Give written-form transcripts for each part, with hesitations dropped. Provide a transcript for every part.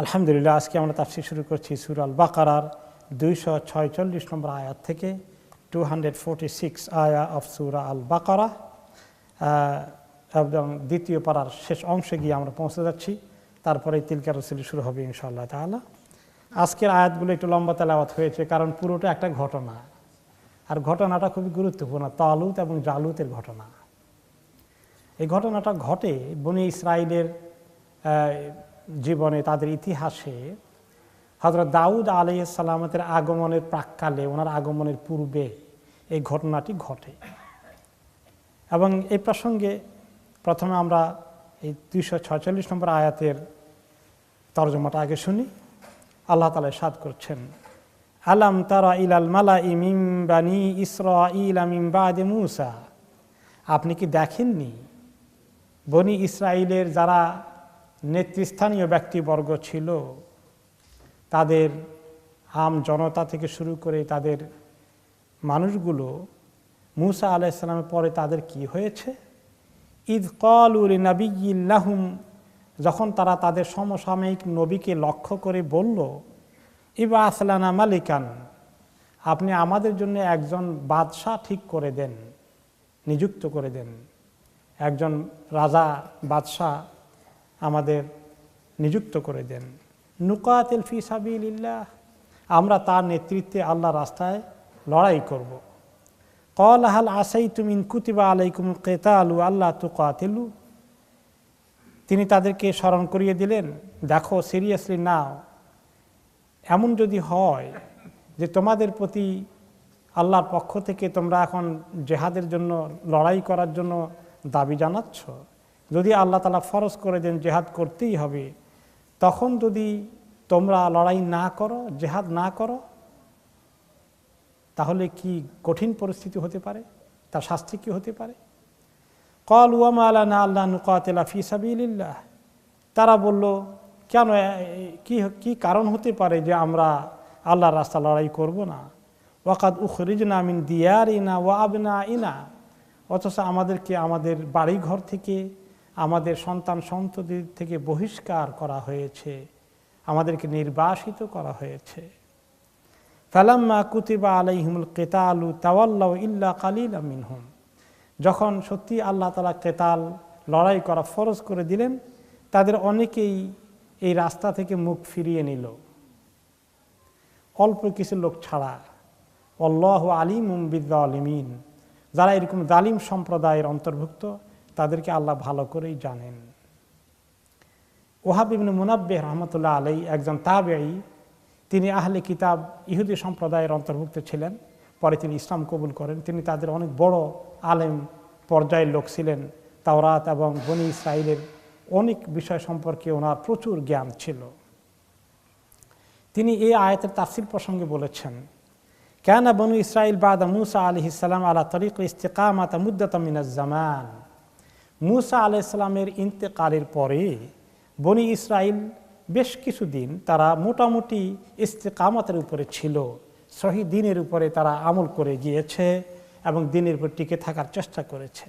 আলহামদুলিল্লাহ, আজকে আমরা তাফসীর শুরু করছি সূরা আল বাকারার 246 নম্বর আয়াত থেকে 246 আয়া অফ সূরা আল বাকারা এবং দ্বিতীয় পারার শেষ অংশে গিয়ে আমরা পৌঁছে যাচ্ছি। তারপরে তিলকা রসুল শুরু হবে ইনশাআল্লাহ তাআলা। আজকের আয়াতগুলো একটু লম্বা তেলাওয়াত হয়েছে, কারণ পুরোটা একটা ঘটনা, আর ঘটনাটা খুবই গুরুত্বপূর্ণ, তালুত এবং জালুতের ঘটনা। এই ঘটনাটা ঘটে বনী ইসরাইলের জীবনে, তাদের ইতিহাসে। হযরত দাউদ আলাইহিস সালামের আগমনের প্রাক্কালে, ওনার আগমনের পূর্বে এই ঘটনাটি ঘটে। এবং এই প্রসঙ্গে প্রথমে আমরা এই 246 নম্বর আয়াতের তরজমাটা আগে শুনি। আল্লাহ তাআলা ইরশাদ করছেন, আলাম তারা ইলাল মালাই মিন বানি ইসরাঈল মিন বাদি মূসা। আপনি কি দেখেননি বনি ইসরাইলের যারা নেতৃস্থানীয় ব্যক্তিবর্গ ছিল, তাদের আম জনতা থেকে শুরু করে তাদের মানুষগুলো, মূসা আলাইহিস সালামের পরে তাদের কি হয়েছে? ইদ ক্বালু লিনাবিয়্যিন লাহুম, যখন তারা তাদের সমসাময়িক নবীকে লক্ষ্য করে বলল, ইবআস লানা মালিকান, আপনি আমাদের জন্য একজন বাদশাহ ঠিক করে দেন, নিযুক্ত করে দেন, একজন রাজা বাদশাহ আমাদের নিযুক্ত করে দেন। নুকাতিল ফি সাবিলিল্লাহ, আমরা তার নেতৃত্বে আল্লাহর রাস্তায় লড়াই করব। ক্বাল হাল আসাইতুম ইন কুতিবা আলাইকুমুল কিতালু আল্লা তুকাতিলু, তিনি তাদেরকে স্মরণ করিয়ে দিলেন, দেখো সিরিয়াসলি নাও, এমন যদি হয় যে তোমাদের প্রতি আল্লাহর পক্ষ থেকে তোমরা এখন জেহাদের জন্য, লড়াই করার জন্য দাবি জানাচ্ছ, যদি আল্লাহ তাআলা ফরজ করে দেন জেহাদ করতেই হবে, তখন যদি তোমরা লড়াই না করো, জেহাদ না করো, তাহলে কি কঠিন পরিস্থিতি হতে পারে, তার শাস্তি কি হতে পারে? ক্বালু ওয়া মা লানা আল্লা নুকাতিলা ফি সাবিলিল্লাহ, তারা বলল, কেন, কি কারণ হতে পারে যে আমরা আল্লাহর রাস্তা লড়াই করব না? ওয়াকাদ উখরিজনা মিন দিয়ারিনা ওয়া আবনাইনা, অথচ আমাদেরকে আমাদের বাড়িঘর থেকে, আমাদের সন্তান সন্ততি থেকে বহিষ্কার করা হয়েছে, আমাদেরকে নির্বাসিত করা হয়েছে। ফালাম্মা কুতিবা আলাইহিমুল কিতালু তাওয়াল্লাউ ইল্লা কালিলাম মিনহুম, যখন সত্যি আল্লাহ তাআলা কিতাল, লড়াই করা ফরজ করে দিলেন, তাদের অনেকেই এই রাস্তা থেকে মুখ ফিরিয়ে নিল, অল্প কিছু লোক ছাড়া। আল্লাহু আলিমুম বিয-যালিমিন, যারা এরকম জালিম সম্প্রদায়ের অন্তর্ভুক্ত, তাদেরকে আল্লাহ ভালো করেই জানেন। ওয়াহাব ইবনে মুনাব্বিহ রাহমাতুল্লাহ আলাইহি একজন তাবেঈ, তিনি আহলে কিতাব ইহুদি সম্প্রদায়ের অন্তর্ভুক্ত ছিলেন, পরে তিনি ইসলাম কবুল করেন। তিনি তাদের অনেক বড় আলেম পর্যায়ের লোক ছিলেন। তাওরাত এবং বনী ইসরাইলের অনেক বিষয় সম্পর্কে ওনার প্রচুর জ্ঞান ছিল। তিনি এই আয়াতের তাফসীর প্রসঙ্গে বলেছেন, কানা বনু ইসরাইল বাদা মূসা আলাইহিস সালাম আলা তরিক ইস্তিকামাত মুদ্দাতাম মিনাজ জামান, মূসা আলাইহিস সালামের ইন্তেকালের পরে বনি ইসরাইল বেশ কিছুদিন তারা মোটামুটি ইস্তিকামতের উপরে ছিল, সহি দ্বীনের উপরে তারা আমল করে গিয়েছে এবং দ্বীনের উপর টিকে থাকার চেষ্টা করেছে।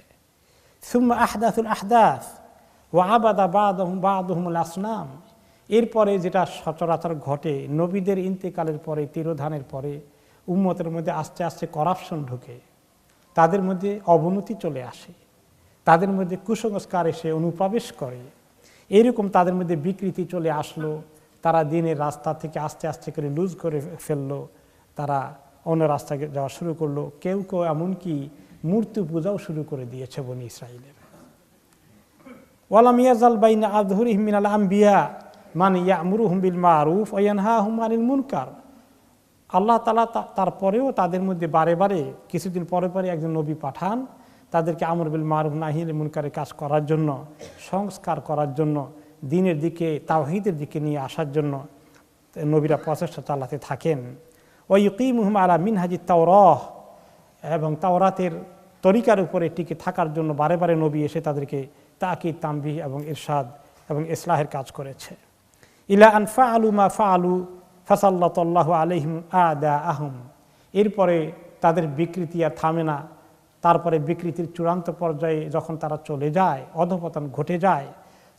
সুম্মা আহদাসুল আহদাস ওয়া আবাদা বাদুহুমুল আসনাম, এরপরে যেটা সচরাচর ঘটে, নবীদের ইন্তেকালের পরে, তিরোধানের পরে উম্মতের মধ্যে আস্তে আস্তে করাপশন ঢুকে, তাদের মধ্যে অবনতি চলে আসে, তাদের মধ্যে কুসংস্কার এসে অনুপ্রবেশ করে। এইরকম তাদের মধ্যে বিকৃতি চলে আসলো, তারা দ্বীনের রাস্তা থেকে আস্তে আস্তে করে লুজ করে ফেললো, তারা অন্য রাস্তায় যাওয়া শুরু করলো। কেউ কেউ এমনকি মূর্তি পূজাও শুরু করে দিয়েছে বনি ইসরাইলের। ওয়ালাম ইয়াজাল বাইনা আযহুরিহিম মিনাল আম্বিয়া মান ইয়া'মুরুহুম বিল মা'রুফ ওয়া ইয়ানহাহুম আনিল মুনকার, আল্লাহ তাআলা তারপরেও তাদের মধ্যে বারে বারে, কিছুদিন পরে পরে একজন নবী পাঠান, তাদেরকে আমর বিল মারুফ নাহি আনিল মুনকারের কাজ করার জন্য, সংস্কার করার জন্য, দ্বীনের দিকে, তাওহীদের দিকে নিয়ে আসার জন্য নবীরা প্রচেষ্টা চালাতে থাকেন। ওয়া ইউকিমুহুম আলা মিনহাজিত তাওরাহ, এবং তাওরাতের তরিকার উপরে টিকে থাকার জন্য বারে বারে নবী এসে তাদেরকে তাকিদ, তানবিহ এবং ইরশাদ এবং ইসলাহের কাজ করেছে। ইলা আন ফাআলু মা ফাআলু ফাসাল্লাতাল্লাহু আলাইহিম আদাআহুম, এরপরে তাদের বিকৃতি আর থামে না। তারপরে বিকৃতির চূড়ান্ত পর্যায়ে যখন তারা চলে যায়, অধঃপতন ঘটে যায়,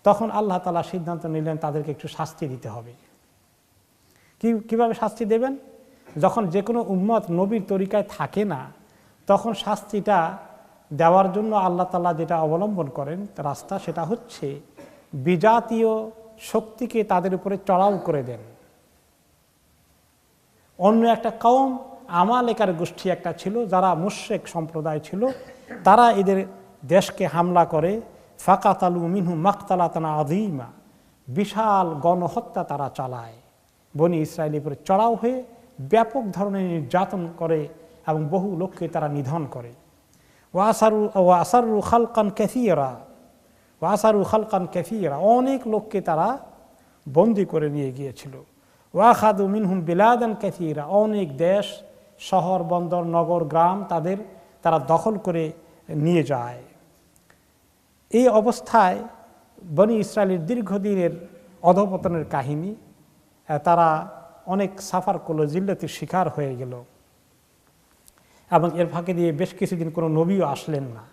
তখন আল্লাহ তাআলা সিদ্ধান্ত নিলেন তাদেরকে একটু শাস্তি দিতে হবে। কিভাবে শাস্তি দেবেন? যখন যে কোনো উম্মত নবীর তরিকায় থাকে না, তখন শাস্তিটা দেওয়ার জন্য আল্লাহ তাআলা যেটা অবলম্বন করেন রাস্তা, সেটা হচ্ছে বিজাতীয় শক্তিকে তাদের উপরে চড়াও করে দেন। অন্য একটা কওম আমালেকার গোষ্ঠী একটা ছিল, যারা মুশরিক সম্প্রদায় ছিল, তারা এদের দেশকে হামলা করে ফাকাতালু মিনহু মাকতালাতান আযীমা, বিশাল গণহত্যা তারা চালায়। বনি ইসরায়েলের উপরে চড়াও হয়ে ব্যাপক ধরনের নির্যাতন করে এবং বহু লোককে তারা নিধন করে। ওয়াসারু খালকান কাসীরা, অনেক লোককে তারা বন্দী করে নিয়ে গিয়েছিল। ওয়াখাদু মিনহুম বিলাদান কাসীরা, অনেক দেশ, শহর, বন্দর, নগর, গ্রাম তারা দখল করে নিয়ে যায়। এই অবস্থায় বনি ইসরায়েলের দীর্ঘদিনের অধঃপতনের কাহিনী, তারা অনেক সাফার করলো, জিল্লতির শিকার হয়ে গেল এবং এর ফাঁকে দিয়ে বেশ কিছুদিন কোনো নবীও আসলেন না।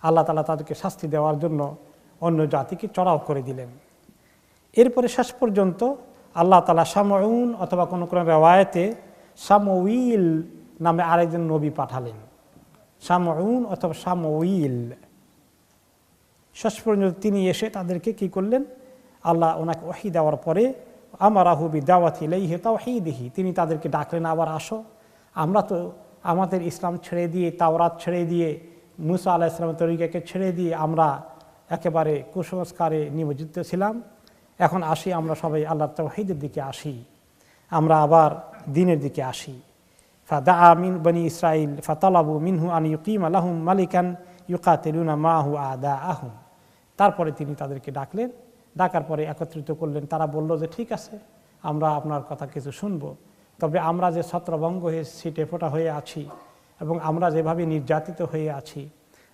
আল্লাহ তাআলা তাদেরকে শাস্তি দেওয়ার জন্য অন্য জাতিকে চড়াও করে দিলেন। এরপরে শেষ পর্যন্ত আল্লাহ তাআলা শামউন অথবা কোনো কোনো রিওয়ায়াতে শামউইল নামে আরেকজন নবী পাঠালেন। শামউন অথবা শামউইল, শেষ পর্যন্ত তিনি এসে তাদেরকে কি করলেন? আল্লাহ ওনাকে ওহী দেওয়ার পরে আমারাহু বিদাওয়াতি ইলাইহি তাওহীদিহি, তিনি তাদেরকে ডাকলেন, আবার আসো, আমরা তো আমাদের ইসলাম ছেড়ে দিয়ে, তাওরাত ছেড়ে দিয়ে, মুসা আলাইহিস সালামের তরিকাকে ছেড়ে দিয়ে আমরা একেবারে কুসংস্কারে নিমজ্জিত ছিলাম। এখন আসি, আমরা সবাই আল্লাহর তাওহীদের দিকে আসি, আমরা আবার দ্বীনের দিকে আসি। ফাদাআ মিন বনি ইসরাইল ফাতালাবু মিনহু আন ইউকিমা লাহুম মালিকান ইউকাতিলুনা মাহু আদাআহুম। তারপরে তিনি তাদেরকে ডাকলেন, ডাকার পরে একত্রিত করলেন। তারা বলল যে ঠিক আছে, আমরা আপনার কথা কিছু শুনবো, তবে আমরা যে ছত্রভঙ্গ হয়ে ছিটে ফোটা হয়ে আছি এবং আমরা যেভাবে নির্যাতিত হয়ে আছি,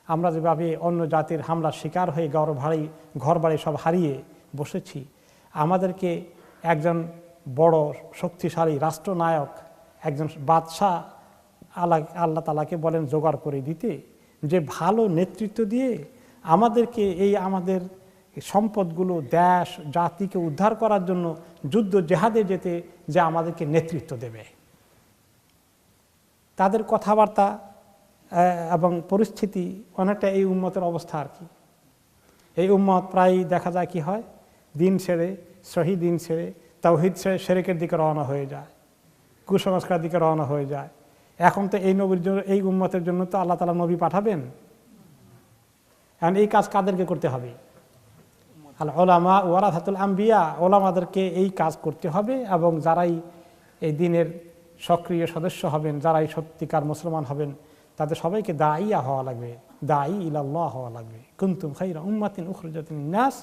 আমরা যেভাবে অন্য জাতির হামলার শিকার হয়ে ঘর বাড়ি সব হারিয়ে বসেছি, আমাদেরকে একজন বড় শক্তিশালী রাষ্ট্রনায়ক, একজন বাদশাহ আল্লাহ তাআলাকে বলেন জোগাড় করে দিতে, যে ভালো নেতৃত্ব দিয়ে আমাদেরকে আমাদের সম্পদগুলো, দেশ জাতিকে উদ্ধার করার জন্য যুদ্ধ জেহাদে যেতে যে আমাদেরকে নেতৃত্ব দেবে। তাদের কথাবার্তা এবং পরিস্থিতি অনেকটা এই উম্মতের অবস্থা আর কি। এই উম্মত প্রায় দেখা যায় কি হয়, দিন ছেড়ে, সহি দিন ছেড়ে, তাওহীদ ছেড়ে শিরকের দিকে রওনা হয়ে যায়, কুসংস্কার দিকে রওনা হয়ে যায়। এখন তো এই নবীর জন্য, এই উম্মতের জন্য তো আল্লাহ তাআলা নবী পাঠাবেন। এখন এই কাজ কাদেরকে করতে হবে? আল উলামা ওয়ারাসাতুল আম্বিয়া, ওলামাদেরকে এই কাজ করতে হবে। এবং যারাই এই দিনের সক্রিয় সদস্য হবেন, যারাই সত্যিকার মুসলমান হবেন, তাদের সবাইকে দাঈয়া হওয়া লাগবে, দাঈ ইলাল্লাহ হওয়া লাগবে। কুনতুম খায়রা উম্মাতিন উখরিজাত লিন-নাস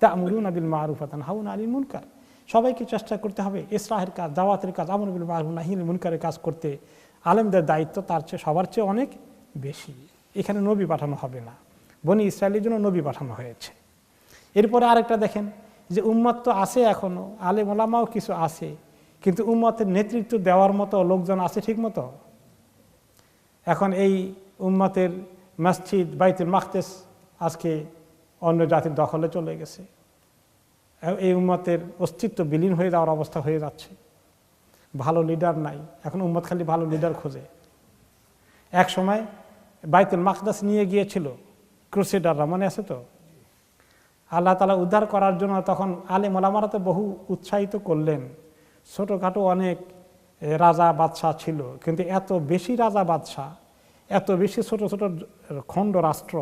তা'মুরুনা বিল মা'রুফ ওয়া তানহাউনা আনিল মুনকার। সবাইকে চেষ্টা করতে হবে ইসলাহের কাজ, দাওয়াতের কাজ, আমর বিল মা'রুফ নাহি আনিল মুনকারের কাজ করতে। আলেমদের দায়িত্ব তার চেয়ে সবার চেয়ে অনেক বেশি। এখানে নবী পাঠানো হবে না, বনি ইসরায়েলের জন্য নবী পাঠানো হয়েছে। এরপরে আরেকটা দেখেন যে উম্মত তো আছে, এখনো আলেম ওলামাও কিছু আছে, কিন্তু উম্মতের নেতৃত্ব দেওয়ার মতো লোকজন আছে ঠিক মতো? এখন এই উম্মতের মসজিদ বাইতুল মাকদিস আজকে অন্য জাতির দখলে চলে গেছে। এই উম্মতের অস্তিত্ব বিলীন হয়ে যাওয়ার অবস্থা হয়ে যাচ্ছে। ভালো লিডার নাই, এখন উম্মত খালি ভালো লিডার খোঁজে। এক সময় বাইতুল মাকদিস নিয়ে গিয়েছিল ক্রুসেডাররা, মনে আছে তো? আল্লাহ তাআলা উদ্ধার করার জন্য তখন আলেম ওলামারা তো বহু উৎসাহিত করলেন। ছোটোখাটো অনেক রাজা বাদশাহ ছিল, কিন্তু এত বেশি রাজা বাদশাহ, এত বেশি ছোট ছোট খণ্ড রাষ্ট্র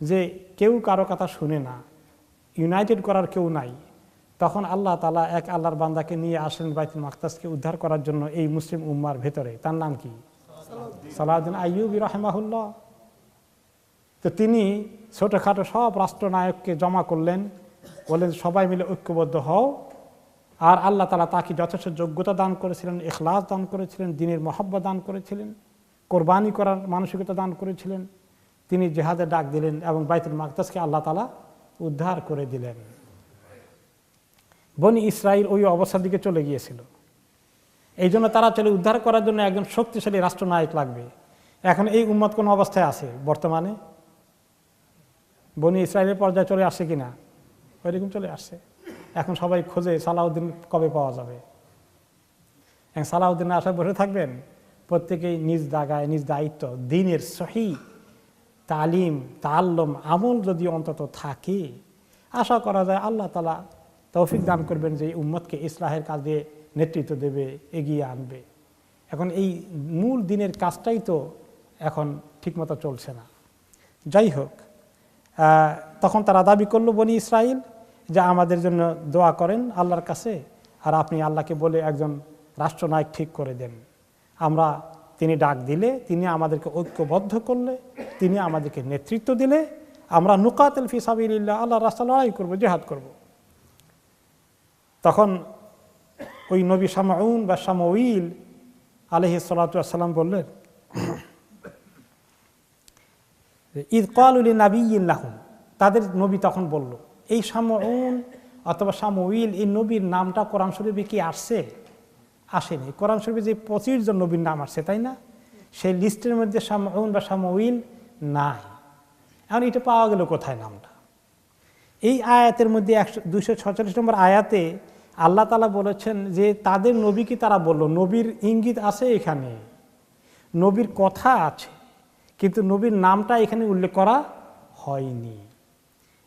যে কেউ কারো কথা শুনে না, ইউনাইটেড করার কেউ নাই। তখন আল্লাহ তাআলা এক আল্লাহর বান্দাকে নিয়ে আসলেন বাইতুল মাকদিসকে উদ্ধার করার জন্য এই মুসলিম উম্মার ভেতরে। তার নাম কি? সালাউদ্দিন আইয়ুবী রাহিমাহুল্লাহ। তো তিনি ছোটোখাটো সব রাষ্ট্রনায়ককে জমা করলেন, বলেন সবাই মিলে ঐক্যবদ্ধ হও। আর আল্লাহ তাআলা তাকে যথেষ্ট যোগ্যতা দান করেছিলেন, ইখলাস দান করেছিলেন, দ্বীনের মহব্বত দান করেছিলেন, কোরবানি করার মানসিকতা দান করেছিলেন। তিনি জিহাদে ডাক দিলেন এবং বাইতুল মাকদিসকে আল্লাহ তাআলা উদ্ধার করে দিলেন। বনি ইসরাইল ওই অবস্থার দিকে চলে গিয়েছিল, এই জন্য তারা চলে উদ্ধার করার জন্য একজন শক্তিশালী রাষ্ট্রনায়ক লাগবে। এখন এই উম্মত কোন অবস্থায় আছে বর্তমানে? বনি ইসরায়েলের পর্যায়ে চলে আসছে কিনা? ওইরকম চলে আসছে। এখন সবাই খোঁজে সালাউদ্দিন কবে পাওয়া যাবে। সালাউদ্দিন আশায় বসে থাকবেন, প্রত্যেকেই নিজ জায়গায় নিজ দায়িত্ব দ্বীনের সহি তালিম তাআল্লুম আমল যদি অন্তত থাকে, আশা করা যায় আল্লাহ তাআলা তৌফিক দান করবেন যে এই উম্মতকে ইসলাহের কাজে নেতৃত্ব দেবে, এগিয়ে আনবে। এখন এই মূল দিনের কাজটাই তো এখন ঠিকমতো চলছে না। যাই হোক, তখন তারা দাবি করলো বনি ইসরাইল যে আমাদের জন্য দোয়া করেন আল্লাহর কাছে, আর আপনি আল্লাহকে বলে একজন রাষ্ট্রনায়ক ঠিক করে দেন। আমরা তিনি ডাক দিলে, তিনি আমাদেরকে ঐক্যবদ্ধ করলে, তিনি আমাদেরকে নেতৃত্ব দিলে আমরা নুকাতিল ফি সাবিলিল্লাহ, আল্লাহর রাস্তায় লড়াই করব, জিহাদ করব। তখন ওই নবী শামউন বা শামউইল আলাইহিস সালাতু ওয়াস সালাম বললেন, ইদ ক্বালু লিনাবিয়্যিন লাহুম, তাদের নবী তখন বলল, এই শামউন অথবা শামউইল এই নবীর নামটা কোরআন শরীফে কি আসছে? আসেনি। কোরআন শরীফে যে 25 জন নবীর নাম আসছে, তাই না? সেই লিস্টের মধ্যে শামউন বা শামউইল নাই। এখন এটা পাওয়া গেল কোথায় নামটা? এই আয়াতের মধ্যে 246 নম্বর আয়াতে আল্লাহ তাআলা বলেছেন যে তাদের নবীকে তারা বলল, নবীর ইঙ্গিত আছে এখানে, নবীর কথা আছে, কিন্তু নবীর নামটা এখানে উল্লেখ করা হয়নি।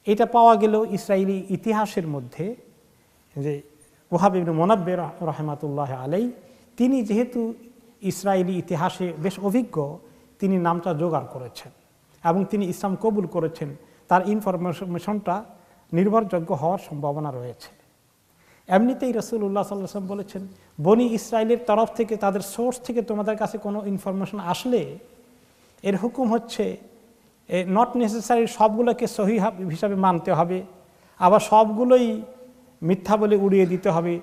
এটা পাওয়া গেল ইসরায়েলি ইতিহাসের মধ্যে, যে ওয়াহাব ইবনে মুনাব্বির রাহমাতুল্লাহ আলাইহি, তিনি যেহেতু ইসরায়েলি ইতিহাসে বেশ অভিজ্ঞ, তিনি নামটা জোগাড় করেছেন এবং তিনি ইসলাম কবুল করেছেন। তার ইনফরমেশনটা নির্ভরযোগ্য হওয়ার সম্ভাবনা রয়েছে। এমনিতেই রাসূলুল্লাহ সাল্লাল্লাহু আলাইহি ওয়াসাল্লাম বলেছেন, বনি ইসরায়েলের তরফ থেকে তাদের সোর্স থেকে তোমাদের কাছে কোনো ইনফরমেশন আসলে এর হুকুম হচ্ছে নট নেসেসারি সবগুলোকে সহিহ হিসাবে মানতে হবে, আবার সবগুলোই মিথ্যা বলে উড়িয়ে দিতে হবে।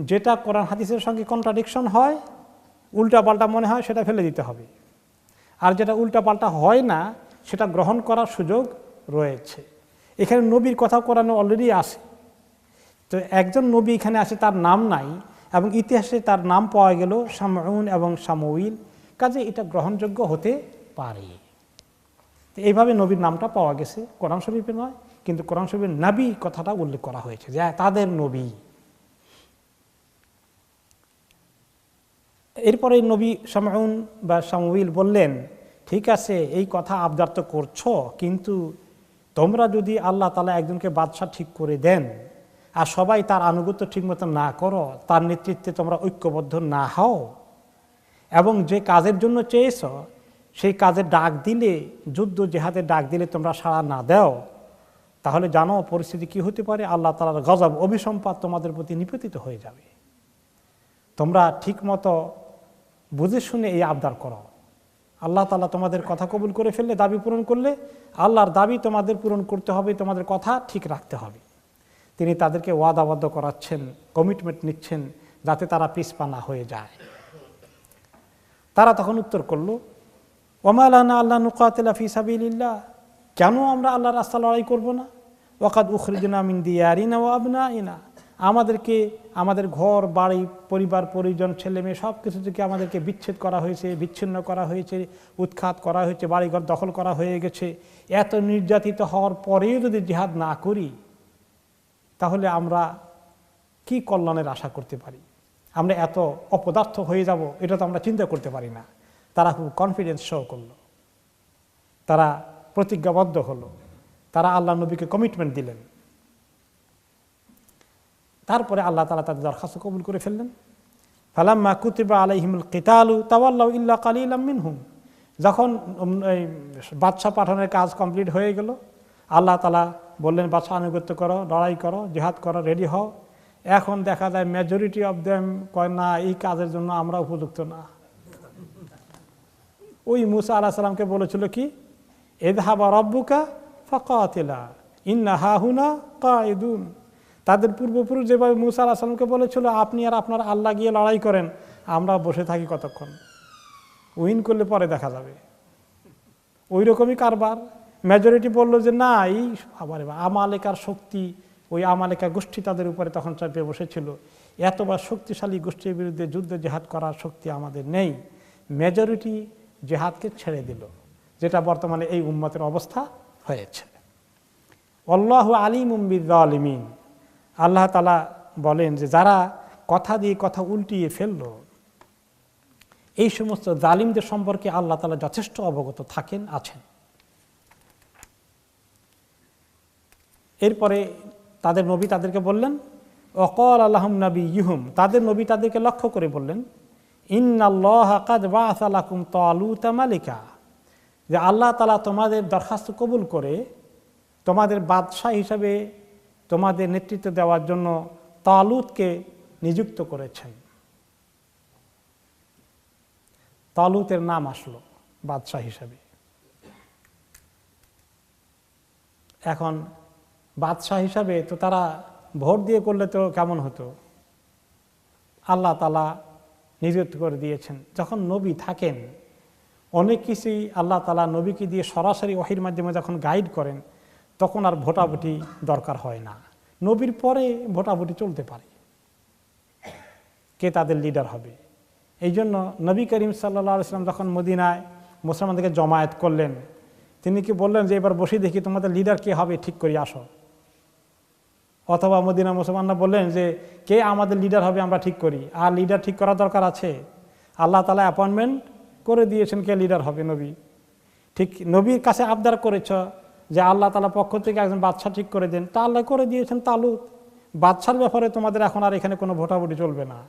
যেটা কোরআন হাদিসের সঙ্গে কন্ট্রাডিকশন হয়, উল্টাপাল্টা মনে হয়, সেটা ফেলে দিতে হবে। আর যেটা উল্টাপাল্টা হয় না সেটা গ্রহণ করার সুযোগ রয়েছে। এখানে নবীর কথা কোরআনে অলরেডি আসে, তো একজন নবী এখানে আসে, তার নাম নাই এবং ইতিহাসে তার নাম পাওয়া গেল শামউন এবং শামউইল, কাজে এটা গ্রহণযোগ্য হতে পারে। তো এইভাবে নবীর নামটা পাওয়া গেছে, কোরআন শরীফে নয়, কিন্তু কোরআন শরীফের নবী কথাটা উল্লেখ করা হয়েছে যে তাদের নবী। এরপরে নবী শামউন বা শামউইল বললেন, ঠিক আছে এই কথা আবদার তো করছো, কিন্তু তোমরা যদি আল্লাহ তাআলা একজনকে বাদশাহ ঠিক করে দেন আর সবাই তার আনুগত্য ঠিকমতো না করো, তার নেতৃত্বে তোমরা ঐক্যবদ্ধ না হও এবং যে কাজের জন্য চেয়েছ সেই কাজের ডাক দিলে, যুদ্ধ জেহাদের ডাক দিলে তোমরা সাড়া না দাও, তাহলে জানো পরিস্থিতি কি হতে পারে? আল্লাহ তাআলার গজব অভিসম্পাত তোমাদের প্রতি নিপতিত হয়ে যাবে। তোমরা ঠিকমতো বুঝে শুনে এই আবদার করো। আল্লাহ তাআলা তোমাদের কথা কবুল করে ফেললে, দাবি পূরণ করলে, আল্লাহর দাবি তোমাদের পূরণ করতে হবে, তোমাদের কথা ঠিক রাখতে হবে। তিনি তাদেরকে ওয়াদাবদ্ধ করাচ্ছেন, কমিটমেন্ট নিচ্ছেন, যাতে তারা পিছপা না হয়ে যায়। তারা তখন উত্তর করল, ওমা লানা আল্লা নুকাতিলা ফি সাবিলিল্লাহ, কেন আমরা আল্লাহর রাস্তায় লড়াই করব না? ওয়াকাদ উখরিজনা মিন দিয়ারিনা ওয়া আবনাইনা, আমাদেরকে আমাদের ঘর বাড়ি পরিবার পরিজন ছেলে মেয়ে সব কিছু থেকে আমাদেরকে বিচ্ছেদ করা হয়েছে, বিচ্ছিন্ন করা হয়েছে, উৎখাত করা হয়েছে, বাড়িঘর দখল করা হয়ে গেছে। এত নির্যাতিত হওয়ার পরেও যদি জিহাদ না করি তাহলে আমরা কি কল্যাণের আশা করতে পারি? আমরা এত অপদার্থ হয়ে যাব এটা তো আমরা চিন্তা করতে পারি না। তারা খুব কনফিডেন্স শো করলো, তারা প্রতিজ্ঞাবদ্ধ হলো, তারা আল্লাহ নবীকে কমিটমেন্ট দিলেন। তারপরে আল্লাহ তাআলা তাদের দরখাস্ত কবুল করে ফেললেন। ফালাম্মা কুতিবা আলাইহিমুল কিতালু তাওয়াল্লাউ ইল্লা কালিলাম মিনহুম, যখন বাদশা পাঠানোর কাজ কমপ্লিট হয়ে গেল, আল্লাহ তাআলা বললেন বাদশা আনুগত্য করো, লড়াই করো, জিহাদ করো, রেডি হও। এখন দেখা যায় মেজরিটি অফ দেম কয় না, এই কাজের জন্য আমরা উপযুক্ত না। ওই মুসা আলাইহিস সালামকে বলেছিল কি, ইযহাবা রাব্বুকা ফাকাতিলা ইন্না হাহুনা কাঈদুন। তাদের পূর্বপুরুষ যেভাবে মুসা আলাইহিস সালামকে বলেছিল আপনি আর আপনার আল্লাহ গিয়ে লড়াই করেন, আমরা বসে থাকি কতক্ষণ, উইন করলে পরে দেখা যাবে। ওই রকমই কারবার। মেজরিটি বলল যে না, এই আবার আমালেকার শক্তি, ওই আমালেকা গোষ্ঠী তাদের উপরে তখন চাপিয়ে বসেছিল। এতবার শক্তিশালী গোষ্ঠীর বিরুদ্ধে যুদ্ধ জেহাদ করার শক্তি আমাদের নেই। মেজরিটি জেহাদকে ছেড়ে দিল, যেটা বর্তমানে এই উম্মতের অবস্থা হয়েছে। আল্লাহু আলিমুম বিয-যালিমিন। আল্লাহ তাআলা বলেন যে যারা কথা দিয়ে কথা উল্টিয়ে ফেলল, এই সমস্ত জালিমদের সম্পর্কে আল্লাহ তাআলা যথেষ্ট অবগত থাকেন, আছেন। এরপরে তাদের নবী তাদেরকে বললেন, ওয়াকাল লাহুম নাবিয়্যুহুম, তাদের নবী তাদেরকে লক্ষ্য করে বললেন, ইন্নাল্লাহা কাদ বাআসা লাকুম তালুতা মালিকা, যে আল্লাহ তাআলা তোমাদের দরখাস্ত কবুল করে তোমাদের বাদশাহ হিসাবে তোমাদের নেতৃত্ব দেওয়ার জন্য তালুতকে নিযুক্ত করেছেন। তালুতের নাম আসলো বাদশাহ হিসাবে। এখন বাদশাহ হিসাবে তো তারা ভোট দিয়ে করলে তো কেমন হতো? আল্লাহ তাআলা নিযুক্ত করে দিয়েছেন। যখন নবী থাকেন, অনেক কিছুই আল্লাহ তাআলা নবীকে দিয়ে সরাসরি ওহীর মাধ্যমে যখন গাইড করেন, তখন আর ভোটাভুটি দরকার হয় না। নবীর পরে ভোটাভুটি চলতে পারে, কে তাদের লিডার হবে। এই জন্য নবী করিম সাল্লাল্লাহু আলাইহি ওয়াসাল্লাম যখন মদিনায় মুসলমানদেরকে জমায়েত করলেন, তিনি কি বললেন যে এবার বসে দেখি তোমাদের লিডার কে হবে ঠিক করে আসো? অথবা মদিনা মুসলমানরা বললেন যে কে আমাদের লিডার হবে আমরা ঠিক করি, আর লিডার ঠিক করা দরকার আছে? আল্লাহ তাআলা অ্যাপয়েন্টমেন্ট করে দিয়েছেন কে লিডার হবে। নবী ঠিক নবীর কাছে আবদার করেছ যে আল্লাহ তাআলা পক্ষ থেকে একজন বাদশা ঠিক করে দেন, তা আল্লাহ করে দিয়েছেন তালুত। বাদশার ব্যাপারে তোমাদের এখন আর এখানে কোনো ভোটাভুটি চলবে না,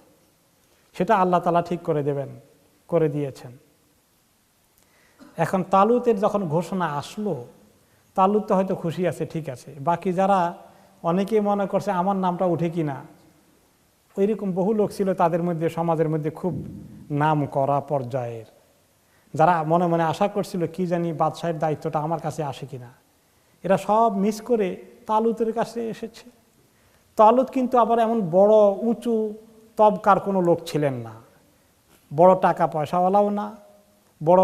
সেটা আল্লাহ তাআলা ঠিক করে দেবেন, করে দিয়েছেন। এখন তালুতের যখন ঘোষণা আসলো, তালুত তো হয়তো খুশি আছে, ঠিক আছে। বাকি যারা অনেকেই মনে করছে আমার নামটা উঠে কিনা, ওইরকম বহু লোক ছিল তাদের মধ্যে, সমাজের মধ্যে খুব নাম করা পর্যায়ের, যারা মনে মনে আশা করছিল কি জানি বাদশাহের দায়িত্বটা আমার কাছে আসে কিনা। এরা সব মিস করে তালুতের কাছে এসেছে। তালুত কিন্তু আবার এমন বড় উঁচু তবকার কোনো লোক ছিলেন না, বড় টাকা পয়সাওয়ালাও না, বড়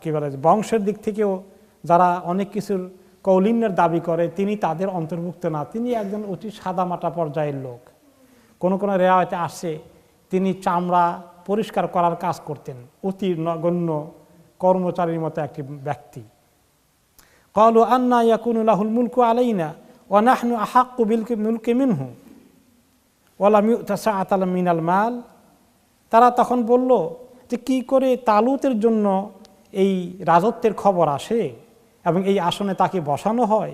কী বলে বংশের দিক থেকেও যারা অনেক কিছুর কৌলিন্যের দাবি করে তিনি তাদের অন্তর্ভুক্ত না। তিনি একজন অতি সাদামাটা পর্যায়ের লোক। কোনো কোনো রেওয়ায়েতে আসছে তিনি চামড়া পরিষ্কার করার কাজ করতেন, অতি নগণ্য কর্মচারীর মতো একটি ব্যক্তি। ক্বালু আন্না ইয়াকুনু লাহুল মুলকু আলাইনা ওয়া নাহনু আহাক্কু বিল মুলকি মিনহু ওয়া লাম ইউতা সাআতান মিনাল মাল। তারা তখন বলল যে কি করে তালুতের জন্য এই রাজত্বের খবর আসে এবং এই আসনে তাকে বসানো হয়,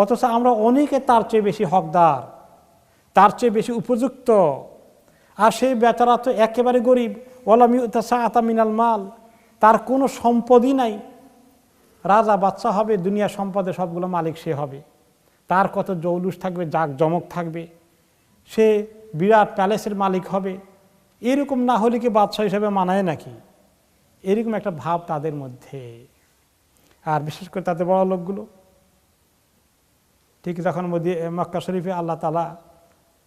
অথচ আমরা অনেকে তার চেয়ে বেশি হকদার, তার চেয়ে বেশি উপযুক্ত, আর সেই বেচারা তো একেবারে গরিব। ওয়া লাম ইউতা সাআতান মিনাল মাল, তার কোনো সম্পদই নাই। রাজা বাদশা হবে, দুনিয়ার সম্পদের সবগুলো মালিক সে হবে, তার কত জৌলুস থাকবে, জাঁকজমক থাকবে, সে বিরাট প্যালেসের মালিক হবে। এরকম না হলে কি বাদশা হিসেবে মানায় নাকি? এরকম একটা ভাব তাদের মধ্যে। আর বিশেষ করে তাদের বড় লোকগুলো, ঠিক যখন মক্কা শরীফে আল্লাহ তাআলা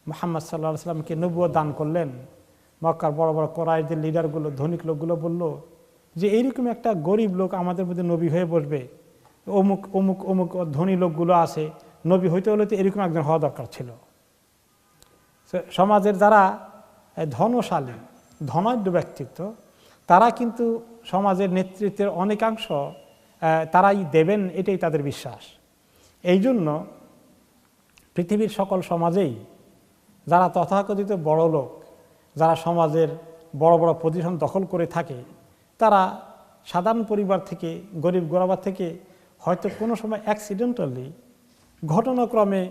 মুহাম্মদ সাল্লাল্লাহু আলাইহি ওয়াসাল্লামকে নবুয়ত দান করলেন, মক্কার বড় বড় কোরাইশদের লিডারগুলো, ধনিক লোকগুলো বলল যে এইরকম একটা গরিব লোক আমাদের মধ্যে নবী হয়ে বসবে, অমুক অমুক অমুক ধনী লোকগুলো আছে, নবী হইতে হলে তো এরকম একজন হওয়া দরকার ছিল। সমাজের যারা ধনশালী, ধনাঢ্য ব্যক্তিত্ব, তারা কিন্তু সমাজের নেতৃত্বের অনেকাংশ তারাই দেবেন, এটাই তাদের বিশ্বাস। এই জন্য পৃথিবীর সকল সমাজেই যারা তথাকথিত বড় লোক, যারা সমাজের বড় বড় পজিশন দখল করে থাকে, তারা সাধারণ পরিবার থেকে, গরিব গোরাবা থেকে হয়তো কোনো সময় অ্যাক্সিডেন্টালি, ঘটনাক্রমে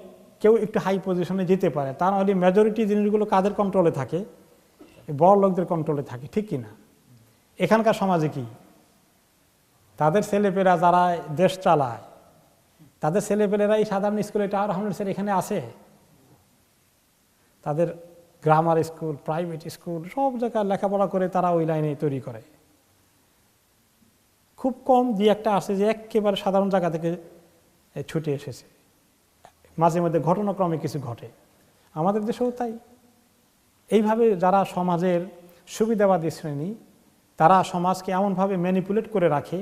কেউ একটু হাই পজিশনে যেতে পারে। তা নাহলে মেজরিটি জিনিসগুলো কাদের কন্ট্রোলে থাকে? বড় লোকদের কন্ট্রোলে থাকে, ঠিক কিনা? এখানকার সমাজে কি তাদের ছেলেপেলেরা যারা দেশ চালায়, তাদের ছেলেপেলেরা এই সাধারণ স্কুলে টাওয়ার হামলেটসের এখানে আসে? তাদের গ্রামার স্কুল, প্রাইভেট স্কুল, সব জায়গায় লেখাপড়া করে তারা ওই লাইনে তৈরি করে। খুব কম দুই একটা আসে যে একেবারে সাধারণ জায়গা থেকে ছুটে এসেছে। মাঝে মধ্যে ঘটনাক্রমে কিছু ঘটে, আমাদের দেশেও তাই। এইভাবে যারা সমাজের সুবিধাবাদী শ্রেণী, তারা সমাজকে এমনভাবে ম্যানিপুলেট করে রাখে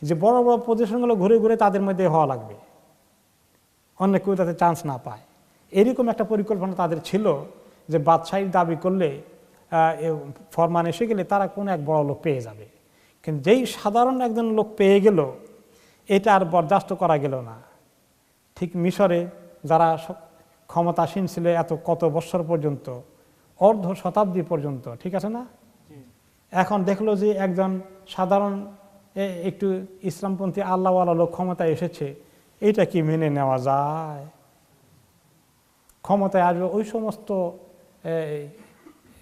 যে বড় বড় পজিশনগুলো ঘুরে ঘুরে তাদের মধ্যে হওয়া লাগবে, অন্য কেউ তাতে চান্স না পায়। এরকম একটা পরিকল্পনা তাদের ছিল যে বাদশাহীর দাবি করলে, ফরমান এসে গেলে তারা কোনো এক বড় লোক পেয়ে যাবে। কিন্তু যেই সাধারণ একজন লোক পেয়ে গেল, এটা আর বরদাস্ত করা গেল না। ঠিক মিশরে যারা ক্ষমতাসীন ছিল এত কত বছর পর্যন্ত, অর্ধ শতাব্দী পর্যন্ত, ঠিক আছে না? এখন দেখলো যে একজন সাধারণ একটু ইসলামপন্থী আল্লাহওয়ালা লোক ক্ষমতায় এসেছে, এইটা কি মেনে নেওয়া যায়? ক্ষমতায় আসবে ওই সমস্ত